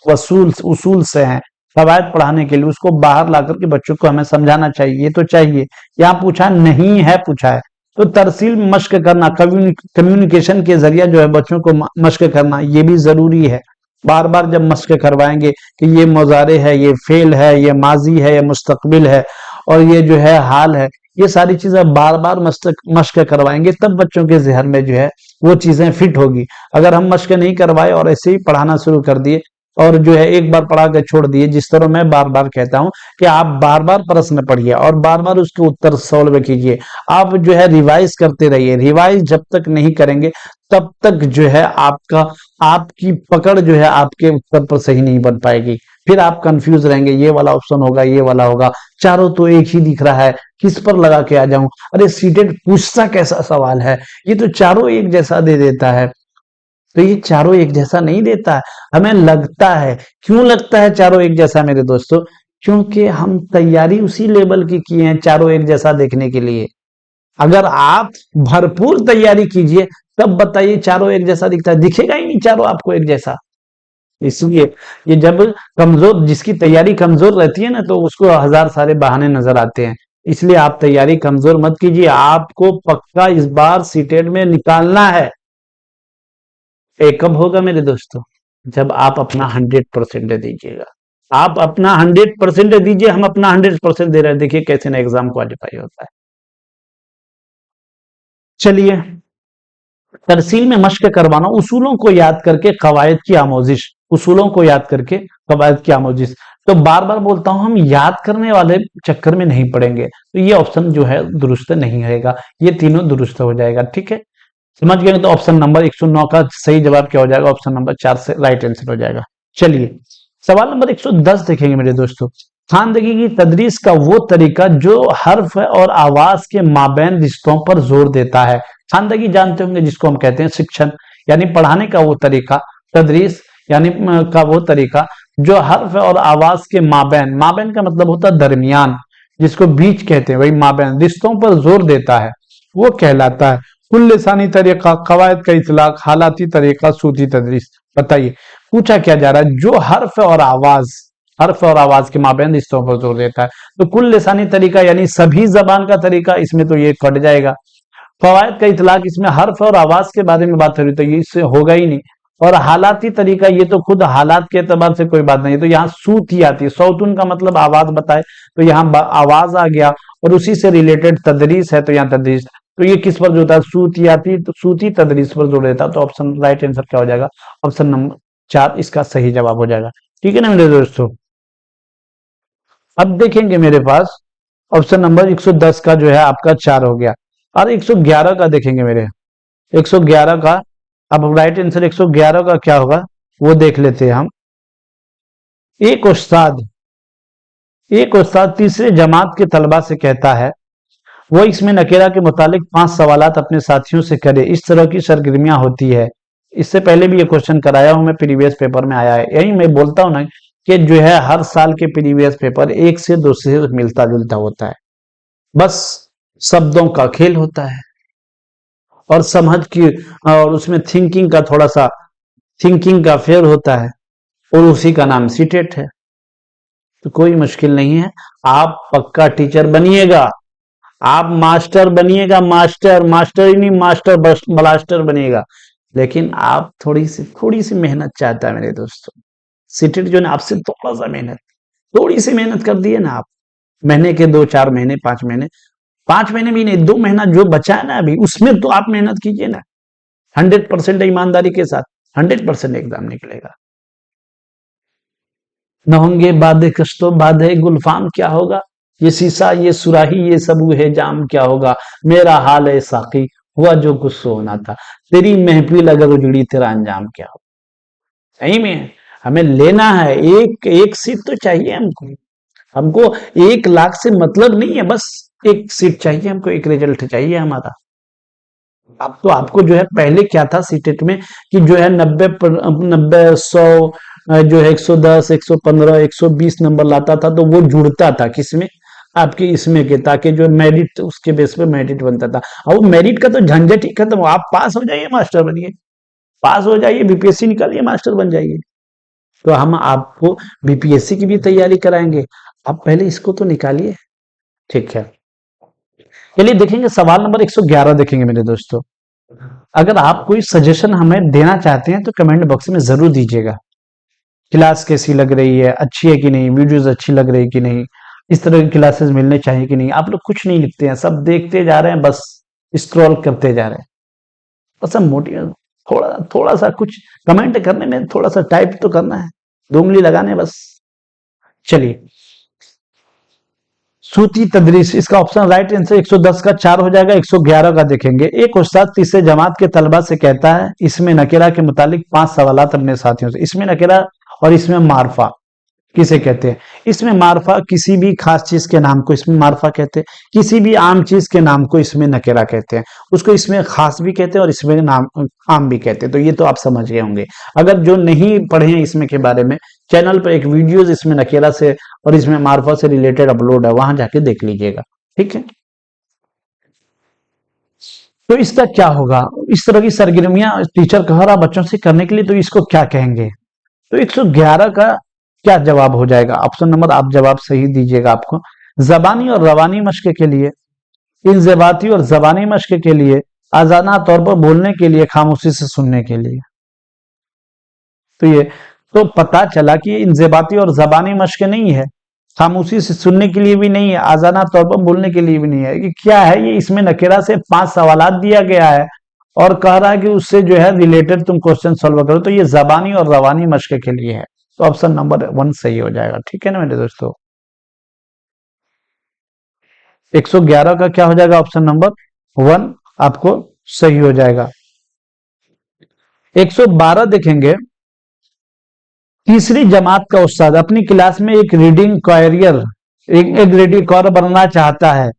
उसूल से हैं कवायद पढ़ाने के लिए, उसको बाहर ला करके बच्चों को हमें समझाना चाहिए, ये तो चाहिए। यहाँ पूछा नहीं है, पूछा है, तो तरसील मश्क करना, कम्युनिकेशन के जरिए जो है बच्चों को मश्क करना, ये भी जरूरी है। बार बार जब मश्क करवाएंगे कि ये मुजारे है, ये फेल है, ये माजी है, ये मुस्तकबिल है, और ये जो है हाल है, ये सारी चीजें बार बार मश्क करवाएंगे, तब बच्चों के जहन में जो है वो चीजें फिट होगी। अगर हम मश्क नहीं करवाए और ऐसे ही पढ़ाना शुरू कर दिए और जो है एक बार पढ़ा के छोड़ दिए, जिस तरह मैं बार बार कहता हूं कि आप बार बार प्रश्न पढ़िए और बार बार उसके उत्तर सॉल्व कीजिए, आप जो है रिवाइज करते रहिए। रिवाइज जब तक नहीं करेंगे तब तक जो है आपकी पकड़ जो है आपके उत्तर पर सही नहीं बन पाएगी, फिर आप कंफ्यूज रहेंगे, ये वाला ऑप्शन होगा, ये वाला होगा, चारों तो एक ही दिख रहा है, किस पर लगा के आ जाऊं, अरे सीटेट पूछता कैसा सवाल है, ये तो चारों एक जैसा दे देता है। तो ये चारों एक जैसा नहीं देता है, हमें लगता है। क्यों लगता है चारों एक जैसा मेरे दोस्तों? क्योंकि हम तैयारी उसी लेवल की किए हैं चारों एक जैसा देखने के लिए। अगर आप भरपूर तैयारी कीजिए तब बताइए चारों एक जैसा दिखता है, दिखेगा ही नहीं चारों आपको एक जैसा। इसलिए ये जब कमजोर, जिसकी तैयारी कमजोर रहती है ना, तो उसको हजार सारे बहाने नजर आते हैं। इसलिए आप तैयारी कमजोर मत कीजिए, आपको पक्का इस बार सीटेट में निकालना है। कब होगा मेरे दोस्तों? जब आप अपना 100% दीजिएगा। आप अपना 100% दीजिए, हम अपना 100% दे रहे हैं, देखिए कैसे ना एग्जाम क्वालिफाई होता है। चलिए, तरसील में मश्क करवाना, उसूलों को याद करके कवायद की आमोजिश, उसूलों को याद करके कवायद की आमोजिश। तो बार बार बोलता हूं, हम याद करने वाले चक्कर में नहीं पड़ेंगे, तो ये ऑप्शन जो है दुरुस्त नहीं रहेगा, ये तीनों दुरुस्त हो जाएगा। ठीक है, समझ गए? तो ऑप्शन नंबर 109 का सही जवाब क्या हो जाएगा? ऑप्शन नंबर 4 से राइट आंसर हो जाएगा। चलिए सवाल नंबर 110 देखेंगे मेरे दोस्तों। खानदगी की तदरीस का वो तरीका जो हर्फ और आवाज के माबैन रिश्तों पर जोर देता है। खानदगी जानते होंगे, जिसको हम कहते हैं शिक्षण, यानी पढ़ाने का वो तरीका, तदरीस यानी का वो तरीका जो हर्फ और आवाज के माबैन, माबैन का मतलब होता है दरमियान, जिसको बीच कहते हैं, वही माबैन रिश्तों पर जोर देता है, वो कहलाता है कुल लिसानी तरीका, कवायद का इतलाक, हालाती तरीका, सूती तदरीस। बताइए पूछा क्या जा रहा है? जो हर्फ और आवाज के माबैन रिश्तों पर जोर देता है। तो कुल लिसानी तरीका यानी सभी जबान का तरीका, इसमें तो ये कट जाएगा। कवायद का इतलाक, इसमें हर्फ और आवाज के बारे में बात हो रही, तो ये इससे होगा ही नहीं। और हालाती तरीका, ये तो खुद हालात के एतबार से कोई बात नहीं है, तो यहाँ सूत ही आती है, सौतुन का मतलब आवाज बताए, तो यहाँ आवाज आ गया, और उसी से रिलेटेड तदरीस है, तो यहाँ तदरीस। तो ये किस पर जोड़ता है? सूतियाती, तो सूती तदरीस पर जोड़ देता है। तो ऑप्शन राइट आंसर क्या हो जाएगा? ऑप्शन नंबर 4 इसका सही जवाब हो जाएगा। ठीक है ना मेरे दोस्तों? अब देखेंगे मेरे पास ऑप्शन नंबर 110 का जो है आपका 4 हो गया, और 111 का देखेंगे मेरे, 111 का। अब राइट आंसर 111 का क्या होगा वो देख लेते हैं हम। एक उस्ताद तीसरे जमात के तलबा से कहता है वो इसमें नकेरा के मुतालिक 5 सवालात अपने साथियों से करे, इस तरह की सरगर्मियां होती है। इससे पहले भी ये क्वेश्चन कराया हूं मैं, प्रीवियस पेपर में आया है। यही मैं बोलता हूं ना कि जो है हर साल के प्रीवियस पेपर एक से दो से मिलता जुलता होता है, बस शब्दों का खेल होता है और समझ की, और उसमें थिंकिंग का थोड़ा सा, थिंकिंग का फेर होता है। और उसी का नाम सीटेट है। तो कोई मुश्किल नहीं है, आप पक्का टीचर बनिएगा, आप मास्टर बनिएगा, मास्टर मास्टर ही नहीं, मास्टर ब्लास्टर बनिएगा। लेकिन आप थोड़ी सी मेहनत चाहता है मेरे दोस्तों। सीटेट जो है ना, आपसे थोड़ी सी मेहनत कर दिए ना आप, महीने के 2-4 महीने 5 महीने, 5 महीने भी नहीं, 2 महीना जो बचा है ना अभी, उसमें तो आप मेहनत कीजिए ना 100% ईमानदारी के साथ, 100% एग्जाम निकलेगा। न होंगे बादे कश्तो बादे गुलफाम क्या होगा, ये शीशा ये सुराही ये सब है जाम क्या होगा, मेरा हाल है साकी हुआ जो कुछ सो होना था, तेरी महफिल अगर उजड़ी तेरा अंजाम क्या होगा। सही में हमें लेना है, एक एक सीट तो चाहिए हमको, हमको 1 लाख से मतलब नहीं है, बस एक सीट चाहिए हमको, एक रिजल्ट चाहिए हमारा। अब तो आपको जो है पहले क्या था सीटेट में कि जो है 90 100 जो है 110 115 120 नंबर लाता था तो वो जुड़ता था किसमें, आपके इसमें के, ताकि जो मेरिट उसके बेस पे मेरिट बनता था। अब वो मेरिट का तो झंझट ही खत्म, आप पास हो जाइए मास्टर बनिए, पास हो जाइए बीपीएससी निकालिए मास्टर बन जाइए। तो हम आपको बीपीएससी की भी तैयारी कराएंगे, आप पहले इसको तो निकालिए। ठीक है, चलिए देखेंगे सवाल नंबर 111 देखेंगे मेरे दोस्तों। अगर आप कोई सजेशन हमें देना चाहते हैं तो कमेंट बॉक्स में जरूर दीजिएगा। क्लास कैसी लग रही है, अच्छी है कि नहीं, वीडियोस अच्छी लग रही है कि नहीं, इस तरह की क्लासेस मिलने चाहिए कि नहीं। आप लोग कुछ नहीं लिखते हैं, सब देखते जा रहे हैं, बस स्क्रॉल करते जा रहे हैं। बस हम मोटिवेट, थोड़ा थोड़ा सा कुछ कमेंट करने में थोड़ा सा टाइप तो करना है, 2 उंगली लगाने बस। चलिए, सूती तदरीस, इसका ऑप्शन राइट आंसर 110 का 4 हो जाएगा। 111 का देखेंगे। एक उस्ताद तीसरे जमात के तलबा से कहता है, इसमें नकेरा के मुतालिक 5 सवालात अपने साथियों से। इसमें नकेरा और इसमें मारफा किसे कहते हैं? इसमें मारफा किसी भी खास चीज के नाम को इसमें मारफा कहते हैं, किसी भी आम चीज के नाम को इसमें नकेरा कहते हैं। उसको इसमें खास भी कहते हैं और इसमें नाम आम भी कहते हैं। तो ये तो आप समझ गए होंगे। अगर जो नहीं पढ़े हैं इसमें के बारे में, चैनल पर एक वीडियो इसमें नकेरा से और इसमें मारफा से रिलेटेड अपलोड है, वहां जाके देख लीजिएगा। ठीक है, तो इसका क्या होगा? इस तरह की सरगर्मियां टीचर कह रहा बच्चों से करने के लिए, तो इसको क्या कहेंगे? तो 111 का क्या जवाब हो जाएगा? ऑप्शन नंबर आप जवाब सही दीजिएगा। आपको जबानी और रवानी मशक के लिए, इंजबाती और जबानी मशक के लिए, आजाना तौर पर बोलने के लिए, खामोशी से सुनने के लिए। तो ये तो पता चला कि इंजबाती और जबानी मशक नहीं है, खामोशी से सुनने के लिए भी नहीं है, आजाना तौर पर बोलने के लिए भी नहीं है। ये क्या है? ये इसमें नकेरा से 5 सवालात दिया गया है और कह रहा है कि उससे जो है रिलेटेड तुम क्वेश्चन सॉल्व करो। तो ये जबानी और रवानी मशक के लिए है। तो ऑप्शन नंबर 1 सही हो जाएगा। ठीक है ना मेरे दोस्तों? 111 का क्या हो जाएगा? ऑप्शन नंबर 1 आपको सही हो जाएगा। 112 देखेंगे। तीसरी जमात का उस्ताद अपनी क्लास में एक रीडिंग कॉरियर एक रीडिंग कॉरियर बनना चाहता है।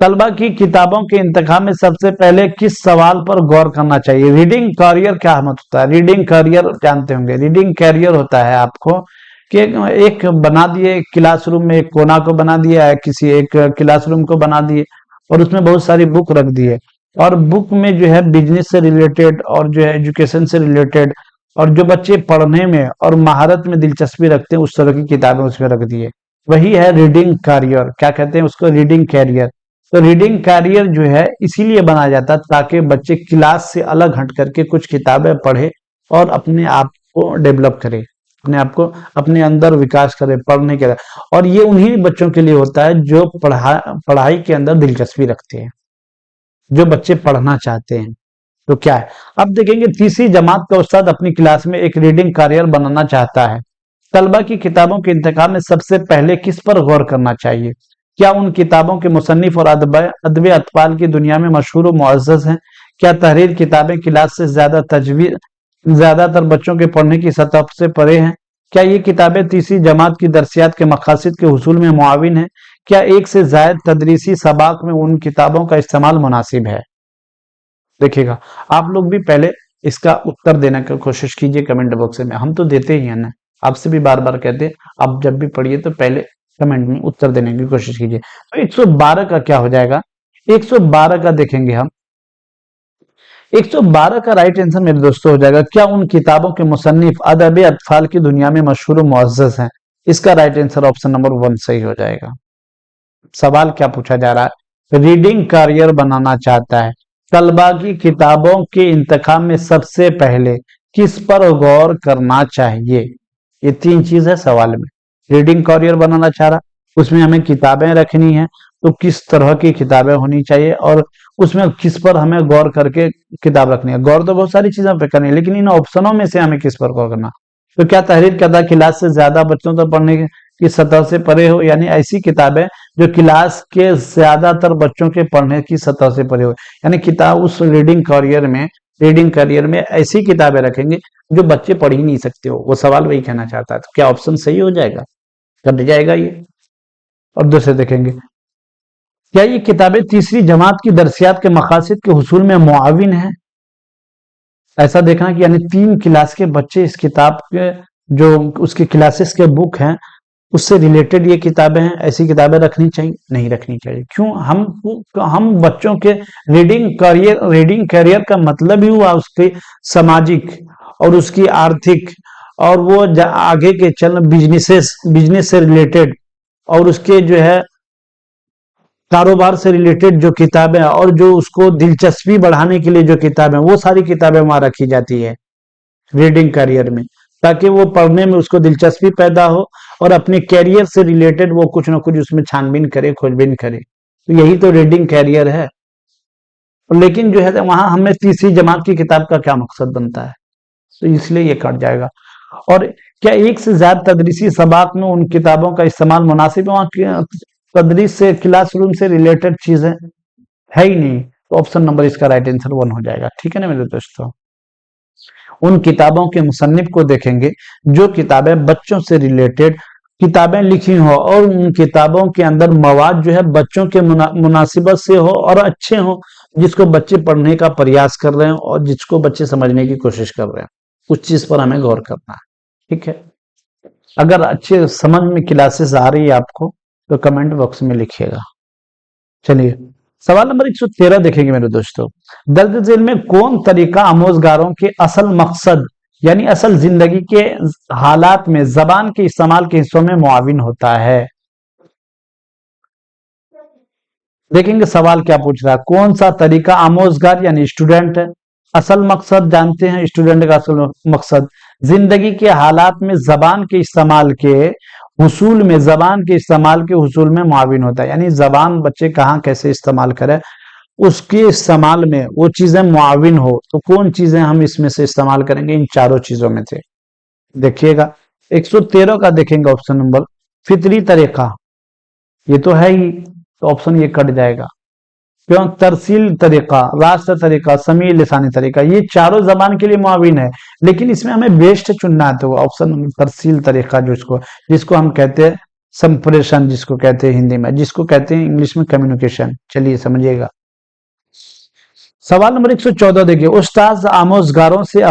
तलबा की किताबों के इंतखाब में सबसे पहले किस सवाल पर गौर करना चाहिए? रीडिंग कॉरियर क्या मतलब होता है? रीडिंग कॉरियर जानते होंगे। रीडिंग कैरियर होता है आपको कि एक बना दिए क्लासरूम में, एक कोना को बना दिया है, किसी एक क्लासरूम को बना दिए और उसमें बहुत सारी बुक रख दिए और बुक में जो है बिजनेस से रिलेटेड और जो है एजुकेशन से रिलेटेड और जो बच्चे पढ़ने में और महारत में दिलचस्पी रखते हैं उस तरह की किताबें उसमें रख दी है। वही है रीडिंग कैरियर। क्या कहते हैं उसको? Reading career. तो रीडिंग कैरियर जो है इसीलिए बनाया जाता है ताकि बच्चे क्लास से अलग हट करके कुछ किताबें पढ़े और अपने आप को डेवलप करे, अपने आप को अपने अंदर विकास करे पढ़ने के लिए। और ये उन्हीं बच्चों के लिए होता है जो पढ़ाई के अंदर दिलचस्पी रखते हैं, जो बच्चे पढ़ना चाहते हैं। तो क्या है? अब देखेंगे तीसरी जमात का उस्ताद अपनी क्लास में एक रीडिंग कैरियर बनाना चाहता है। तलबा की किताबों के इंतखाब में सबसे पहले किस पर गौर करना चाहिए? क्या उन किताबों के मुसन्निफ और अदब अतफाल की दुनिया में मशहूर और मुअज़्ज़ज़ हैं? क्या तहरीर किताबें क्लास से ज्यादातर बच्चों के पढ़ने की सतह से परे हैं? क्या ये किताबें तीसरी जमात की दरसियात के मकासद के हुसूल में मुआविन है? क्या एक से जायद तदरीसी सबाक में उन किताबों का इस्तेमाल मुनासिब है? देखिएगा, आप लोग भी पहले इसका उत्तर देने की कोशिश कीजिए कमेंट बॉक्स में। हम तो देते ही हैं ना, आपसे भी बार बार कहते हैं, आप जब भी पढ़िए तो पहले कमेंट में उत्तर देने की कोशिश कीजिए। तो 112 का क्या हो जाएगा? 112 का देखेंगे हम। 112 का राइट आंसर मेरे दोस्तों हो जाएगा, क्या उन किताबों के मुसन्निफ अदब अतफाल की दुनिया में मशहूर और मुअज़्ज़ज़ हैं? इसका राइट आंसर ऑप्शन नंबर 1 सही हो जाएगा। सवाल क्या पूछा जा रहा है? रीडिंग करियर बनाना चाहता है, तलबा की किताबों के इंतखाब में सबसे पहले किस पर गौर करना चाहिए? ये 3 चीज है सवाल में। रीडिंग करियर बनाना चाह रहा, उसमें हमें किताबें रखनी है, तो किस तरह की किताबें होनी चाहिए और उसमें किस पर हमें गौर करके किताब रखनी है। गौर तो बहुत सारी चीजों पर करनी है, लेकिन इन ऑप्शनों में से हमें किस पर गौर करना। तो क्या तहरीर करदा क्लास से ज्यादा बच्चों तक पढ़ने की सतह से परे हो, यानी ऐसी किताबें जो क्लास के ज्यादातर बच्चों के पढ़ने की सतह से परे हो, यानी किताब उस रीडिंग करियर में ऐसी किताबें रखेंगे जो बच्चे पढ़ ही नहीं सकते हो। वो सवाल वही कहना चाहता है। तो क्या ऑप्शन सही हो जाएगा? कट जाएगा ये। और दूसरे देखेंगे, क्या ये किताबें तीसरी जमात की दरसियात के मकासद के हुसूल में मुआविन है? ऐसा देखना कि यानी 3 क्लास के बच्चे इस किताब के जो उसके क्लासेस के बुक हैं उससे रिलेटेड ये किताबें हैं, ऐसी किताबें रखनी चाहिए? नहीं रखनी चाहिए। क्यों? हम बच्चों के रीडिंग करियर का मतलब ही हुआ उसके सामाजिक और उसकी आर्थिक और वो आगे के चल बिजनेस से रिलेटेड और उसके जो है कारोबार से रिलेटेड जो किताबें और जो उसको दिलचस्पी बढ़ाने के लिए जो किताबें, वो सारी किताबें वहां रखी जाती है रीडिंग करियर में, ताकि वो पढ़ने में उसको दिलचस्पी पैदा हो और अपने कैरियर से रिलेटेड वो कुछ ना कुछ उसमें छानबीन करे, खोजबीन करे। तो यही तो रीडिंग कैरियर है। लेकिन जो है वहां हमें तीसरी जमात की किताब का क्या मकसद बनता है, तो इसलिए ये कट जाएगा। और क्या एक से ज्यादा तदरीसी सबाक में उन किताबों का इस्तेमाल मुनासिब है? वहां तदरीस से क्लासरूम से रिलेटेड चीजें है ही नहीं, तो ऑप्शन नंबर इसका राइट आंसर 1 हो जाएगा। ठीक है ना मेरे दोस्तों? उन किताबों के मुसन्निफ को देखेंगे जो किताबें बच्चों से रिलेटेड किताबें लिखी हो और उन किताबों के अंदर मवाद जो है बच्चों के मुनासिबत से हो और अच्छे हो, जिसको बच्चे पढ़ने का प्रयास कर रहे हैं और जिसको बच्चे समझने की कोशिश कर रहे हैं। उस चीज पर हमें गौर करना है। ठीक है, अगर अच्छे समझ में क्लासेस आ रही है आपको तो कमेंट बॉक्स में लिखिएगा। चलिए सवाल नंबर 113 देखेंगे मेरे दोस्तों। दर्ज झेल में कौन तरीका आमोजगारों के असल मकसद यानी असल जिंदगी के हालात में जबान के इस्तेमाल के हिस्सों में मुआविन होता है? देखेंगे सवाल क्या पूछ रहा है। कौन सा तरीका आमोजगार यानी स्टूडेंट है, असल मकसद जानते हैं स्टूडेंट का असल मकसद जिंदगी के हालात में जबान के इस्तेमाल के हुसूल में मुआविन होता है, यानी जबान बच्चे कहाँ कैसे इस्तेमाल करें उसके इस्तेमाल में वो चीजें मुआविन हो। तो कौन चीजें हम इसमें से इस्तेमाल करेंगे? इन चारों चीजों में से देखिएगा। 113 का देखेंगे ऑप्शन नंबर फितरी तरीका, ये तो है ही, तो ऑप्शन ये कट जाएगा। क्यों? तरसील तरीका, रास्ता तरीका, समी लिसानी तरीका, ये चारों जबान के लिए मुआविन है, लेकिन इसमें हमें बेस्ट चुनना है। तो ऑप्शन तरसील तरीका जिसको हम कहते हैं संप्रेषण, जिसको कहते हैं हिंदी में, जिसको कहते हैं इंग्लिश में कम्युनिकेशन। चलिए समझिएगा। सवाल नंबर 114 देखिए। उस्ताद आमोजगारों से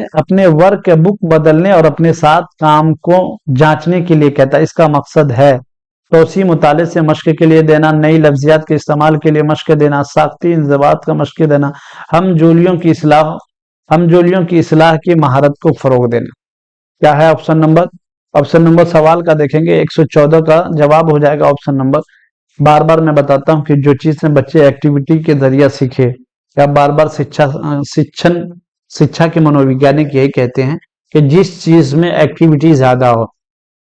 अपने वर्क बुक बदलने और अपने साथ काम को जांचने के लिए कहता है। इसका मकसद है तोसी मुताले से मशक के लिए देना, नई लफ्जियात के इस्तेमाल के लिए मशक देना, साख्ती इंज़बात का मशक देना, हम जोलियों की इसलाह की महारत को फरोग देना। क्या है ऑप्शन नंबर सवाल का देखेंगे 114 का जवाब हो जाएगा ऑप्शन नंबर। बार बार मैं बताता हूँ कि जो चीज में बच्चे एक्टिविटी के जरिए सीखे या बार बार शिक्षा के मनोवैज्ञानिक यही कहते हैं कि जिस चीज में एक्टिविटी ज्यादा हो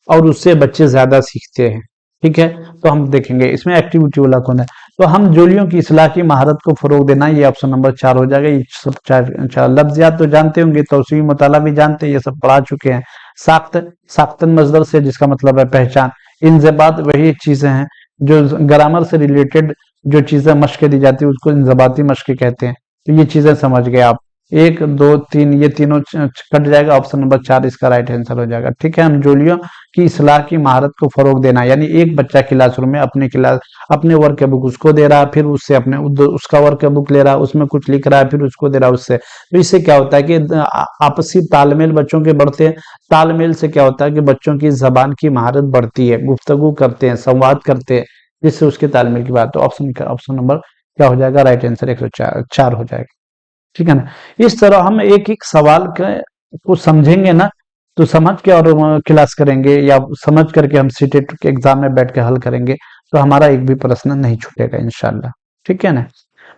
और उससे बच्चे ज्यादा सीखते हैं। ठीक है, तो हम देखेंगे इसमें एक्टिविटी वाला कौन है। तो हम जोलियों की इसलाह की महारत को फरोग देना, ये ऑप्शन नंबर 4 हो जाएगा। ये सब चार लफ्जियात तो जानते होंगे, तौसीई मुताला भी जानते हैं, ये सब पढ़ा चुके हैं। साख्तन मजदर से जिसका मतलब है पहचान। इंज़बात वही चीजें हैं जो ग्रामर से रिलेटेड जो चीजें मशक दी जाती है उसको इंज़बाती मशक कहते हैं। तो ये चीजें समझ गए आप। 1 2 3 ये तीनों कट जाएगा, ऑप्शन नंबर 4 इसका राइट आंसर हो जाएगा। ठीक है, हम जोलियों की इसलाह की महारत को फरोग देना, यानी एक बच्चा क्लासरूम में अपने वर्क बुक उसको दे रहा है, फिर उससे उसका वर्क बुक ले रहा है, उसमें कुछ लिख रहा है, फिर उसको दे रहा है उससे। तो इससे क्या होता है कि आपसी तालमेल बच्चों के बढ़ते हैं। तालमेल से क्या होता है कि बच्चों की जबान की महारत बढ़ती है, गुफ्तगू करते हैं, संवाद करते हैं, जिससे उसके तालमेल की बात। तो ऑप्शन नंबर क्या हो जाएगा, राइट आंसर 104 हो जाएगा। ठीक है ना। इस तरह हम एक एक सवाल को समझेंगे ना, तो समझ के और क्लास करेंगे या समझ करके हम सीटेट के एग्जाम में बैठ के हल करेंगे, तो हमारा एक भी प्रश्न नहीं छूटेगा इंशाल्लाह। ठीक है ना।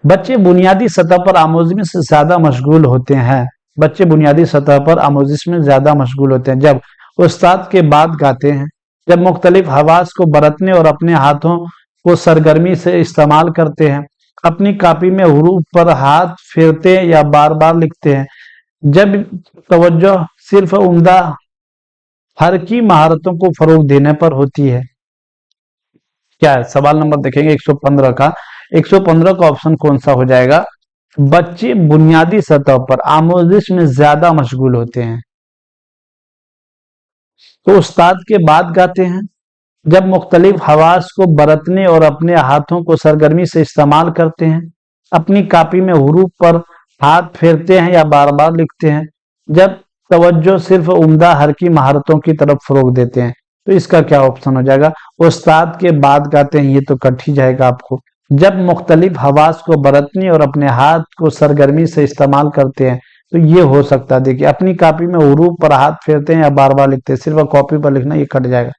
बच्चे बुनियादी सतह पर आमोजिश से ज्यादा मशगूल होते हैं। बच्चे बुनियादी सतह पर आमोजिश में ज्यादा मशगूल होते हैं जब उस्ताद के बाद गाते हैं, जब मुख्तलिफ हवास को बरतने और अपने हाथों को सरगर्मी से इस्तेमाल करते हैं, अपनी कॉपी में हुरूफ पर हाथ फेरते हैं या बार बार लिखते हैं, जब तवज्जो सिर्फ उम्दा हरकी महारतों को फरोग देने पर होती है। क्या है सवाल नंबर देखेंगे 115 का। 115 का ऑप्शन कौन सा हो जाएगा, बच्चे बुनियादी सतह पर आमोजिश में ज्यादा मशगूल होते हैं तो उस्ताद के बाद गाते हैं, जब मुख्तलिफ हवास को बरतने और अपने हाथों को सरगर्मी से इस्तेमाल करते हैं, अपनी कॉपी में हुरूफ पर हाथ फेरते हैं या बार बार लिखते हैं, जब तवज्जो सिर्फ उम्दा हरकी महारतों की तरफ फरोग देते हैं। तो इसका क्या ऑप्शन हो जाएगा, उस्ताद के बाद गाते हैं, ये तो कट ही जाएगा आपको। जब मुख्तलिफ हवास को बरतने और अपने हाथ को सरगर्मी से इस्तेमाल करते हैं, तो ये हो सकता है। देखिए अपनी कॉपी में हुरूफ पर हाथ फेरते हैं या बार बार लिखते हैं, सिर्फ कॉपी पर लिखना, ये कट जाएगा।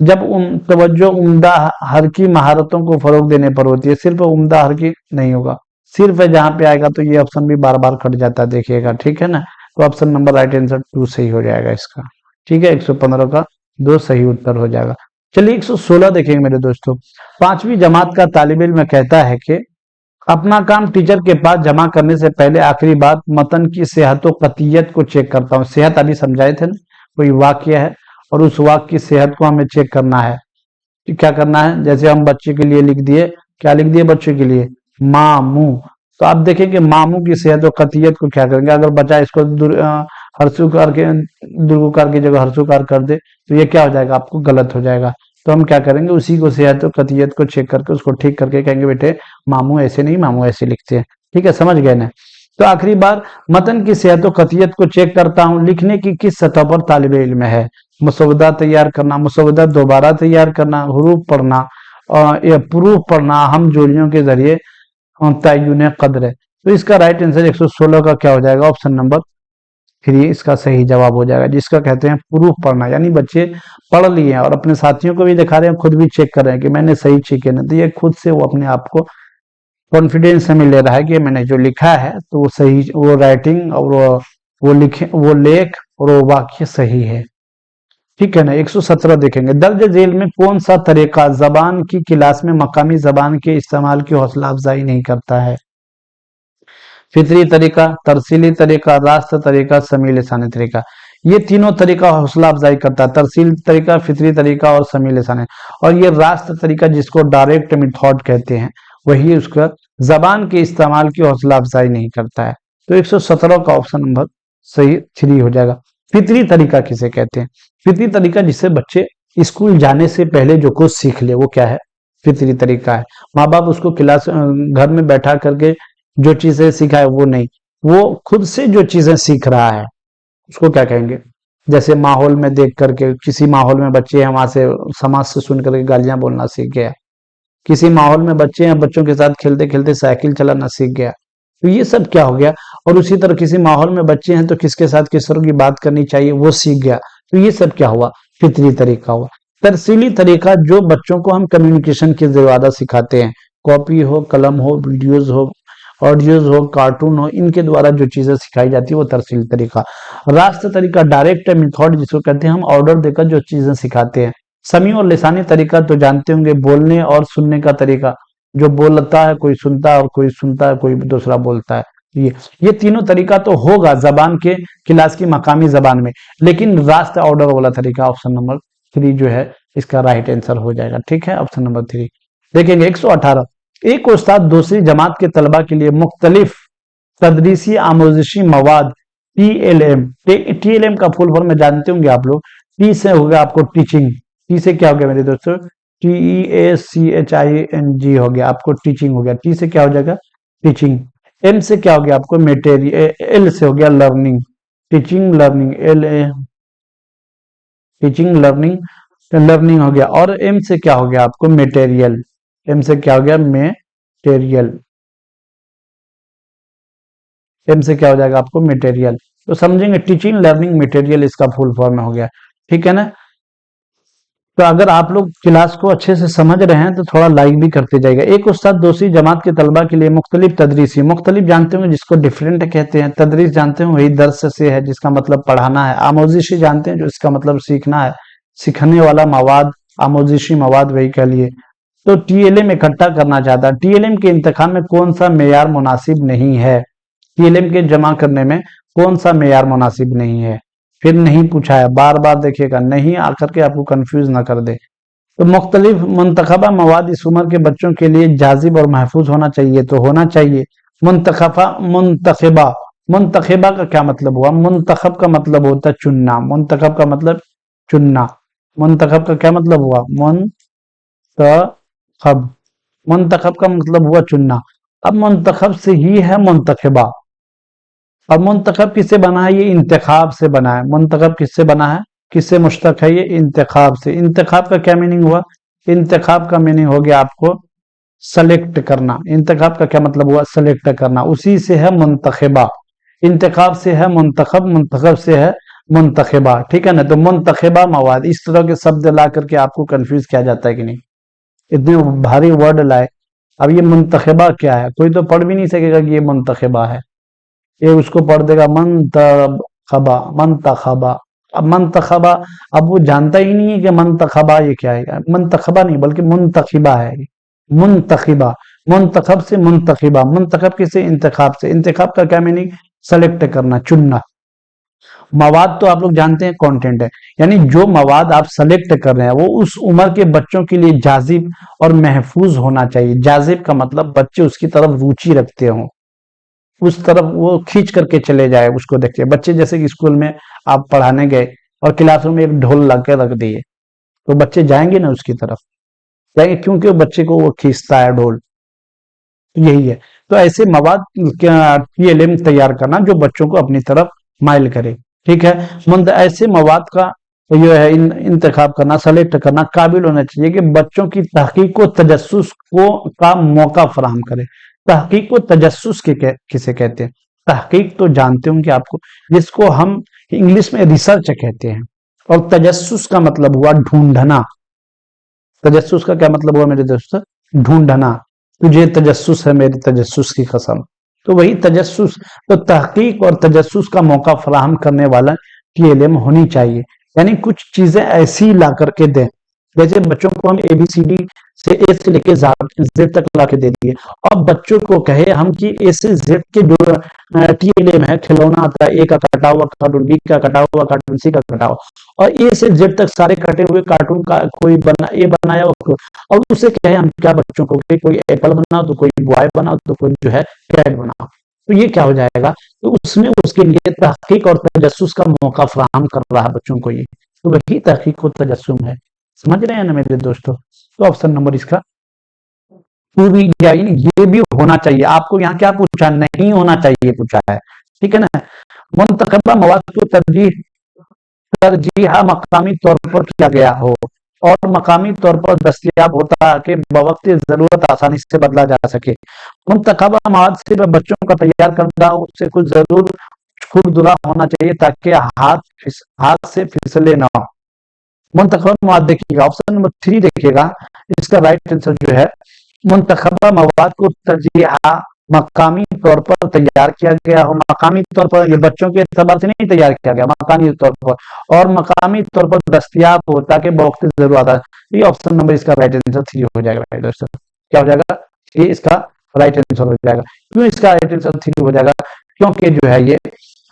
जब तवज्जो उम्दा हर की महारतों को फरोग देने पर होती है, सिर्फ उम्दा हर की नहीं होगा, सिर्फ जहां पे आएगा तो ये ऑप्शन भी बार बार कट जाता है, देखिएगा। ठीक है ना। तो ऑप्शन नंबर राइट आंसर 2 सही हो जाएगा इसका। ठीक है, 115 का 2 सही उत्तर हो जाएगा। चलिए 116 देखेंगे मेरे दोस्तों। 5वीं जमात का तालिब इल्म कहता है कि अपना काम टीचर के पास जमा करने से पहले आखिरी बात मतन की सेहत और कतियत को चेक करता हूँ। सेहत अभी समझाए थे ना, कोई वाक्य है और उस वाक्य की सेहत को हमें चेक करना है। तो क्या करना है, जैसे हम बच्चे के लिए लिख दिए, क्या लिख दिए बच्चे के लिए, मामू। तो आप देखेंगे मामू की सेहत और कतियत को क्या करेंगे, अगर बच्चा इसको हर्षुकार के दुर्गुकार की जगह हर्षुकार कर दे तो ये क्या हो जाएगा, आपको गलत हो जाएगा। तो हम क्या करेंगे, उसी को सेहत और कतियत को चेक करके उसको ठीक करके कहेंगे बेटे मामू ऐसे नहीं, मामू ऐसे लिखते हैं। ठीक है, समझ गए ना। तो आखिरी बार मतन की सेहत और कतियत को चेक करता हूँ, लिखने की किस सतह पर तालिब इल्म है। मसौदा तैयार करना, मसौदा दोबारा तैयार करना, हुरूफ पढ़ना या प्रूफ पढ़ना, हम जोड़ियों के जरिए तय्युन कद्र है। तो इसका राइट आंसर 116 का क्या हो जाएगा, ऑप्शन नंबर 3 इसका सही जवाब हो जाएगा, जिसका कहते हैं प्रूफ पढ़ना। यानी बच्चे पढ़ लिए हैं और अपने साथियों को भी दिखा रहे हैं, खुद भी चेक कर रहे हैं कि मैंने सही चीख है ना, तो ये खुद से वो अपने आप को कॉन्फिडेंस हमें ले रहा है कि मैंने जो लिखा है तो वो सही, वो राइटिंग और वो लिखे, वो लेख और वो वाक्य सही है। ठीक है ना। 117 देखेंगे। दर्ज झेल में कौन सा तरीका जबान की क्लास में मकामी जबान के इस्तेमाल की हौसला अफजाई नहीं करता है। फितरी तरीका, तरसीली तरीका, रास्त तरीका, समी लिसानी तरीका। ये तीनों तरीका हौसला अफजाई करता है, तरसील तरीका, फितरी तरीका और समी लिसानी। और ये रास्त तरीका जिसको डायरेक्ट मेथड कहते हैं, वही उसका जबान के इस्तेमाल की हौसला अफजाई नहीं करता है। तो 117 का ऑप्शन नंबर सही 3 हो जाएगा। फितरी तरीका किसे कहते हैं, फितरी तरीका जिससे बच्चे स्कूल जाने से पहले जो कुछ सीख ले वो क्या है, फितरी तरीका है। माँ बाप उसको क्लास घर में बैठा करके जो चीजें सिखाए वो नहीं, वो खुद से जो चीजें सीख रहा है उसको क्या कहेंगे। जैसे माहौल में देख करके, किसी माहौल में बच्चे हैं वहां से समाज से सुन करके गालियां बोलना सीख गया, किसी माहौल में बच्चे हैं बच्चों के साथ खेलते खेलते साइकिल चलाना सीख गया, तो ये सब क्या हो गया। और उसी तरह किसी माहौल में बच्चे हैं तो किसके साथ किस तरह की बात करनी चाहिए वो सीख गया, तो ये सब क्या हुआ, फितरी तरीका हुआ। तरसीली तरीका जो बच्चों को हम कम्युनिकेशन के द्वारा सिखाते हैं, कॉपी हो, कलम हो, वीडियोज हो, ऑडियोज हो, कार्टून हो, इनके द्वारा जो चीजें सिखाई जाती है वो तरसीली तरीका। रास्त तरीका डायरेक्ट मेथड जिसको कहते हैं हम ऑर्डर देकर जो चीजें सिखाते हैं। समी और लिसानी तरीका तो जानते होंगे, बोलने और सुनने का तरीका, जो बोलता है कोई सुनता है और कोई सुनता है कोई दूसरा बोलता है। ये तीनों तरीका तो होगा जबान के क्लास की मकामी जबान में, लेकिन रास्त ऑर्डर वाला तरीका ऑप्शन नंबर 3 जो है इसका राइट आंसर हो जाएगा। ठीक है, ऑप्शन नंबर 3 देखेंगे। 118 एक उस्ताद दूसरी जमात के तलबा के लिए मुख्तलिफ तदरीसी आमोजिशी मवाद TLM, TLM का फुल फॉर्म में जानते होंगे आप लोग। टी से हो गया आपको टीचिंग, टी से क्या हो गया मेरे दोस्तों, TEACHING हो गया, आपको टीचिंग हो गया। टी से क्या हो जाएगा, टीचिंग। एम से क्या हो गया आपको, मेटेरियल। एल से हो गया learning, teaching learning, teaching learning, learning हो गया। और एम से क्या हो गया आपको, मेटेरियल। एम से क्या हो गया, मेटेरियल, एम से क्या हो जाएगा आपको, मटेरियल। तो समझेंगे टीचिंग लर्निंग मटेरियल इसका फुल फॉर्म हो गया, ठीक है ना। तो अगर आप लोग क्लास को अच्छे से समझ रहे हैं तो थोड़ा लाइक भी करते जाइएगा। एक उस्ताद दूसरी जमात के तलबा के लिए मुख्तलिफ तदरीसी, मुख्तलिफ जानते होंगे जिसको डिफरेंट कहते हैं, तदरीस जानते हैं वही दर्स से है जिसका मतलब पढ़ाना है, आमोजिशी जानते हैं जो इसका मतलब सीखना है, सीखने वाला मवाद, आमोजिशी मवाद वही कह लिए। तो टीएलएम इकट्ठा करना चाहता है, टीएलएम के इंतखाब में कौन सा मेयार मुनासिब नहीं है, टीएलएम के जमा करने में कौन सा मेयार मुनासिब नहीं है, फिर नहीं पूछा है, बार बार देखिएगा, नहीं आकर के आपको कंफ्यूज ना कर दे। तो मुख्तलिफ मुंतखबा मवाद इस उम्र के बच्चों के लिए जाजिब और महफूज होना चाहिए, तो होना चाहिए। मुंतखबा, मुंतखबा, मुंतखबा का क्या मतलब हुआ, मुंतखब का मतलब होता है चुनना, मुंतखब का मतलब चुनना, मुंतखब का क्या मतलब हुआ, मुंतखब, मुंतखब का मतलब हुआ चुनना। अब मुंतखब से ही है मुंतखबा। अब मुंतखब किससे बना है, ये इंतखाब से बना है। मुंतखब किससे बना है, किससे मुश्तक है, ये इंतखाब से। इंतखाब का क्या मीनिंग हुआ, इंतखाब का मीनिंग हो गया आपको सेलेक्ट करना। इंतखाब का क्या मतलब हुआ, सेलेक्ट करना, उसी से है मुंतखबा। इंतखाब से है मुंतखब, मुंतखब से है मुंतखबा, ठीक है ना। तो मुंतखबा मवाद, इस तरह के शब्द ला करके आपको कंफ्यूज किया जाता है कि नहीं, इतने भारी वर्ड लाए। अब ये मुंतखबा क्या है, कोई तो पढ़ भी नहीं सकेगा कि ये मुंतखबा है, ये उसको पढ़ देगा मंतखबा, मंतखबा। अब मंतखबा, अब वो जानता ही नहीं है कि मंतखबा ये क्या है, मंतखबा नहीं बल्कि मुंतखिबा है, मुंतखिबा, मुंतखब से मुंतखिबा, मुंतखब किसे, इंतखाब से। इंतखाब का क्या मीनिंग, सेलेक्ट करना, चुनना। मवाद तो आप लोग जानते हैं कंटेंट है, यानी जो मवाद आप सेलेक्ट कर रहे हैं वो उस उम्र के बच्चों के लिए जाजिब और महफूज होना चाहिए। जाजिब का मतलब बच्चे उसकी तरफ रुचि रखते हों, उस तरफ वो खींच करके चले जाए उसको देखते। बच्चे जैसे कि स्कूल में आप पढ़ाने गए और क्लासरूम में एक ढोल ला के रख दिए, तो बच्चे जाएंगे ना उसकी तरफ, जाएंगे क्योंकि वो बच्चे को वो खींचता है ढोल। तो यही है। तो ऐसे मवाद टीएलएम तैयार करना जो बच्चों को अपनी तरफ माइल करे, ठीक है। ऐसे मवाद का जो है इंतखाब करना, सेलेक्ट करना काबिल होना चाहिए कि बच्चों की तहकीक को, तजस्सुस को का मौका फराहम करे। तहकीक को तजस्सुस किसे कहते हैं, तहकीक तो जानते होंगे आपको, जिसको हम इंग्लिश में रिसर्च कहते हैं, और तजस्सुस का मतलब हुआ ढूंढना। तजस्सुस का क्या मतलब हुआ मेरे दोस्तों, ढूंढना। तुझे तजस्सुस है मेरी तजस्सुस की कसम, तो वही तजस्सुस। तो तहकीक और तजस्सुस का मौका फराहम करने वाला टीएलएम होनी चाहिए, यानी कुछ चीजें ऐसी ला करके दें, जैसे बच्चों को हम एबीसीडी से ए से लेके जेड तक ला के दे दिए, अब बच्चों को कहे हम कि ए से जेड के जो टीएलएम है, खिलौना आता है, ए का कटा हुआ कार्टून, बी का कटा हुआ कार्टून, सी का कटा हुआ, और ए से जेड तक सारे कटे हुए कार्टून का कोई बना, ए बनाया और उसे कहे हम क्या बच्चों को, कोई एप्पल बनाओ तो कोई बॉय बनाओ तो कोई जो है कैट बनाओ, तो ये क्या हो जाएगा, तो उसमें उसके लिए तहकीक और तजस्सुस का मौका फराहम कर रहा है बच्चों को ये, तो वही तहकीक और तजस्सुम है। समझ रहे हैं ना मेरे दोस्तों। तो ऑप्शन नंबर इसका टू भी, ये भी होना चाहिए। आपको यहाँ क्या पूछा, नहीं होना चाहिए पूछा है, ठीक है ना। मुंतखबा मवाद को तरजीह मकामी तौर पर किया गया हो और मकामी तौर पर दस्तयाब होता है कि बवक्त जरूरत आसानी से बदला जा सके। मुंतखबा मवाद सिर्फ बच्चों का तैयार करना, उससे कुछ जरूर खुरदुरा होना चाहिए ताकि हाथ से फिसले ना हो। मुंतखबा मवाद देखिएगा, ऑप्शन नंबर 3 देखिएगा, इसका राइट आंसर जो है मुंतखबा मवाद को तरजीह मकामी तौर पर तैयार किया गया हो। मकामी तौर पर, ये बच्चों के एतबार से नहीं तैयार किया गया, मकामी तौर पर, और मकामी तौर पर दस्तयाब हो ताकि वक्त जरूर आता है। ये ऑप्शन नंबर इसका राइट आंसर 3 हो जाएगा राइट दोस्तों। क्या हो जाएगा, ये इसका राइट आंसर हो जाएगा। क्यों इसका राइट आंसर 3 हो जाएगा, क्योंकि जो है ये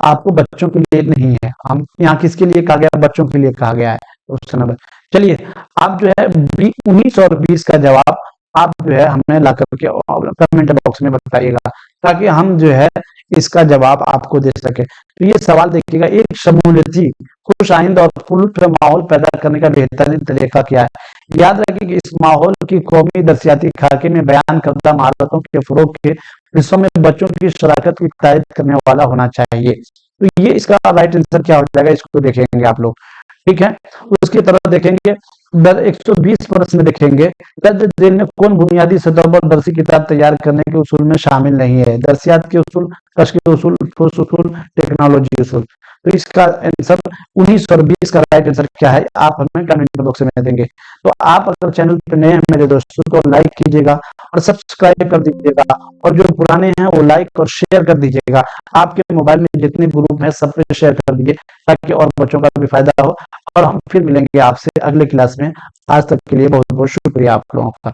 आपको बच्चों के लिए नहीं है, हम यहाँ किसके लिए कहा गया, बच्चों के लिए कहा गया है ऑप्शन नंबर। चलिए आप जो है 19 और 20 का जवाब आप जो है हमें ला करके कमेंट बॉक्स में बताइएगा, ताकि हम जो है इसका जवाब आपको दे सके। तो ये सवाल देखिएगा, एक शमूलियती, खुश आइंद और पुरस्कार माहौल पैदा करने का बेहतरीन तरीका क्या है। याद रखिए कि इस माहौल की कौमी दर्शियाती खाके में बयान करदा महारतों के फरोग के हिस्सों में बच्चों की शराकत की तायद करने वाला होना चाहिए। तो ये इसका राइट आंसर क्या हो जाएगा, इसको देखेंगे आप लोग। ठीक है। उसकी तरफ देखेंगे 120 प्रश्न देखेंगे। दर्ज झेल ने कौन बुनियादी सतह पर दर्शी किताब तैयार करने के उसूल में शामिल नहीं है? दर्शियात के उसूल, कश के उसूल, ठोस उसूल, टेक्नोलॉजी उसूल। तो इसका आंसर 19 और 20 का राइट आंसर क्या है, आप हमें कमेंट बॉक्स में देंगे। तो आप अगर चैनल पर नए हैं मेरे दोस्तों तो लाइक कीजिएगा और सब्सक्राइब कर दीजिएगा, और जो पुराने हैं वो लाइक और शेयर कर दीजिएगा। आपके मोबाइल में जितने ग्रुप हैं सब पे शेयर कर दीजिए, ताकि और बच्चों का भी फायदा हो। और हम फिर मिलेंगे आपसे अगले क्लास में। आज तक के लिए बहुत बहुत शुक्रिया आप लोगों का।